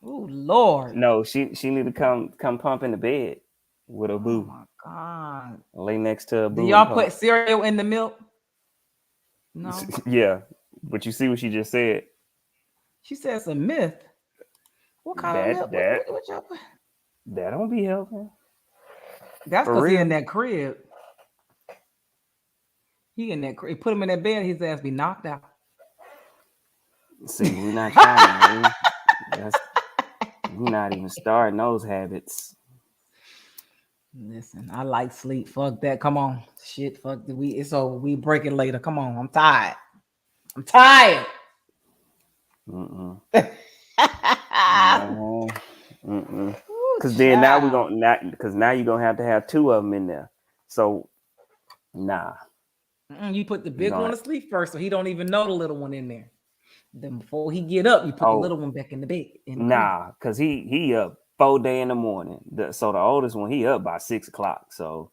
Oh Lord. No, she need to come pump in the bed with a Oh boo. my God. Lay next to a Do boo and y'all pump. put cereal in the milk? No. Yeah, but you see what she just said. She said it's a myth. What kind of That milk? that What y'all put? that don't be helping That's for because he in real. that crib. He in that crib. Put him in that bed, his ass be knocked out. See, we're not trying to. We're not even starting those habits. Listen, I like sleep. Fuck that. Come on. Shit, fuck the we it's over. We break it later. Come on. I'm tired. I'm tired. Mm-mm. Ooh, No. Mm-mm. Cause then now we're child. gonna not because now you're gonna have to have two of them in there. So nah, You put the you're big one gonna to sleep first, so he don't even know the little one in there. Then before he get up, you put the oh little one back in the bed in the crib. nah, cause he up 4 day in the morning. So the oldest one he up by 6 o'clock. So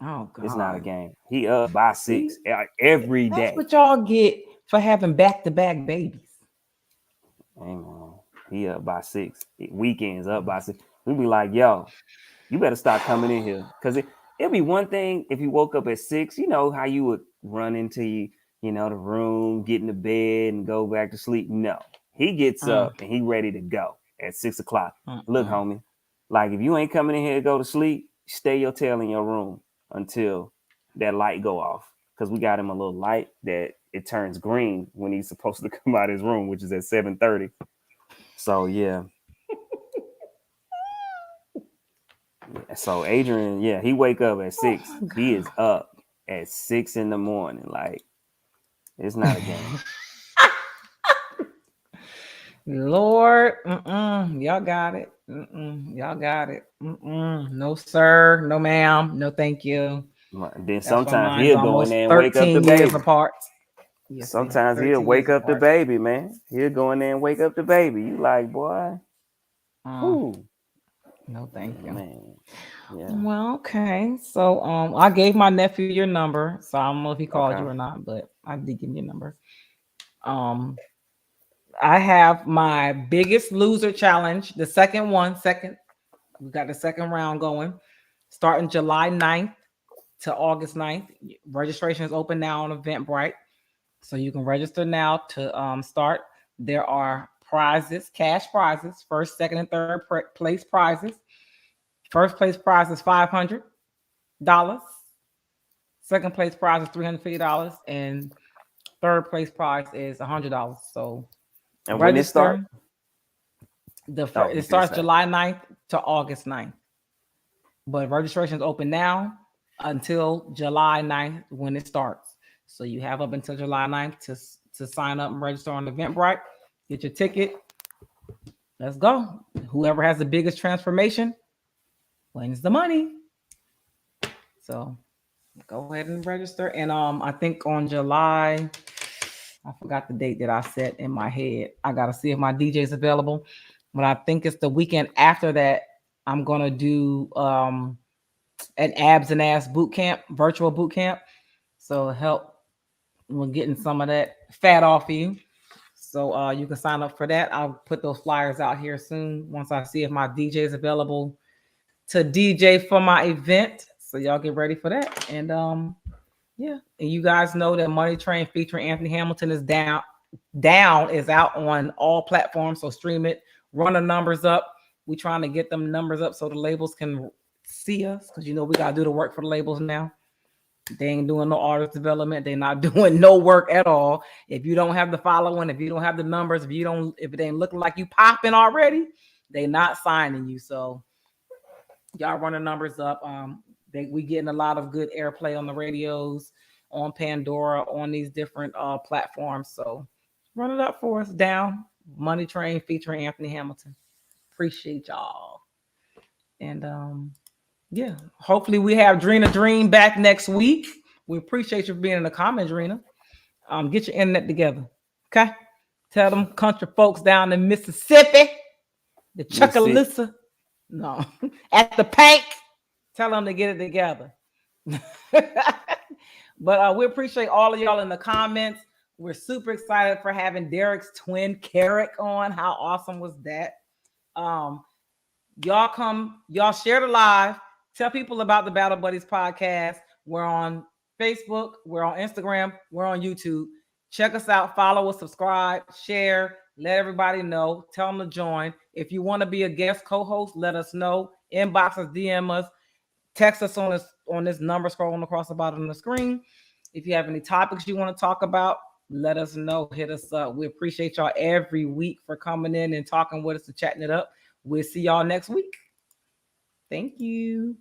Oh it's not a God. game. He up by See, 6 every that's day. what y'all get for having back-to-back babies. Amen. He up by 6. Weekends up by 6. We be like, yo, you better start coming in here. Cause it'd be one thing if you woke up at 6, you know how you would run into the room, get in the bed and go back to sleep. No, he gets Mm, up and he ready to go at 6 o'clock. Look, mm. homie, like if you ain't coming in here to go to sleep, stay your tail in your room until that light go off. Cause we got him a little light that it turns green when he's supposed to come out of his room, which is at 7:30. So yeah. So Adrian, yeah, he wake up at Oh 6. my He God. is up at 6 in the morning. Like it's not a game. Lord, y'all got it. Y'all got it. No, sir. No, ma'am. No, thank you. Then That's why sometimes mine's he'll go in almost there and wake up the 13 years baby. apart. Yes, they are Sometimes he'll 13 years wake up the apart. baby, man. He'll go in there and wake up the baby. You like, boy, Whew. No, thank you. Man. Yeah. Well, okay. So I gave my nephew your number. So I don't know if he called Okay. you or not, but I did give him your number. Um I have my biggest loser challenge, the second one, second. We got the second round going, starting July 9th to August 9th. Registration is open now on Eventbrite. So you can register now to start. There are prizes, cash prizes, first, second, and third place prizes. First place prize is $500. Second place prize is $350, and third place prize is $100. So And when it start? register. Oh, you It finna starts say. July 9th to August 9th, but registration is open now until July 9th when it starts. So you have up until July 9th to sign up and register on Eventbrite. Get your ticket. Let's go. Whoever has the biggest transformation wins the money. So go ahead and register. And I think on July, I forgot the date that I set in my head. I gotta see if my DJ is available. But I think it's the weekend after that. I'm gonna do an abs and ass boot camp, virtual boot camp. So help with getting some of that fat off of you. So you can sign up for that. I'll put those flyers out here soon once I see if my DJ is available to DJ for my event. So y'all get ready for that. And yeah, and you guys know that Money Train featuring Anthony Hamilton is down is out on all platforms. So stream it, run the numbers up. We trying to get them numbers up so the labels can see us, because you know we gotta do the work for the labels now. They ain't doing no artist development. They're not doing no work at all. If you don't have the following, if you don't have the numbers, if it ain't looking like you popping already, they not signing you. So y'all run the numbers up. We getting a lot of good airplay on the radios, on Pandora, on these different platforms. So run it up for us. Down Money Train featuring Anthony Hamilton. Appreciate y'all. And yeah, hopefully we have Dreen back next week. We appreciate you for being in the comments, Drena. Get your internet together. Okay. Tell them country folks down in Mississippi, the Chuckalissa, no, at the Pank. Tell them to get it together. But we appreciate all of y'all in the comments. We're super excited for having Derek's twin Carrick on. How awesome was that? Y'all share the live. Tell people about the Battle Buddies podcast. We're on Facebook, we're on Instagram, we're on YouTube. Check us out, follow us, subscribe, share, let everybody know, tell them to join. If you want to be a guest co-host, let us know. Inbox us, DM us, text us on this number scrolling across the bottom of the screen. If you have any topics you want to talk about, let us know. Hit us up. We appreciate y'all every week for coming in and talking with us and chatting it up. We'll see y'all next week. Thank you.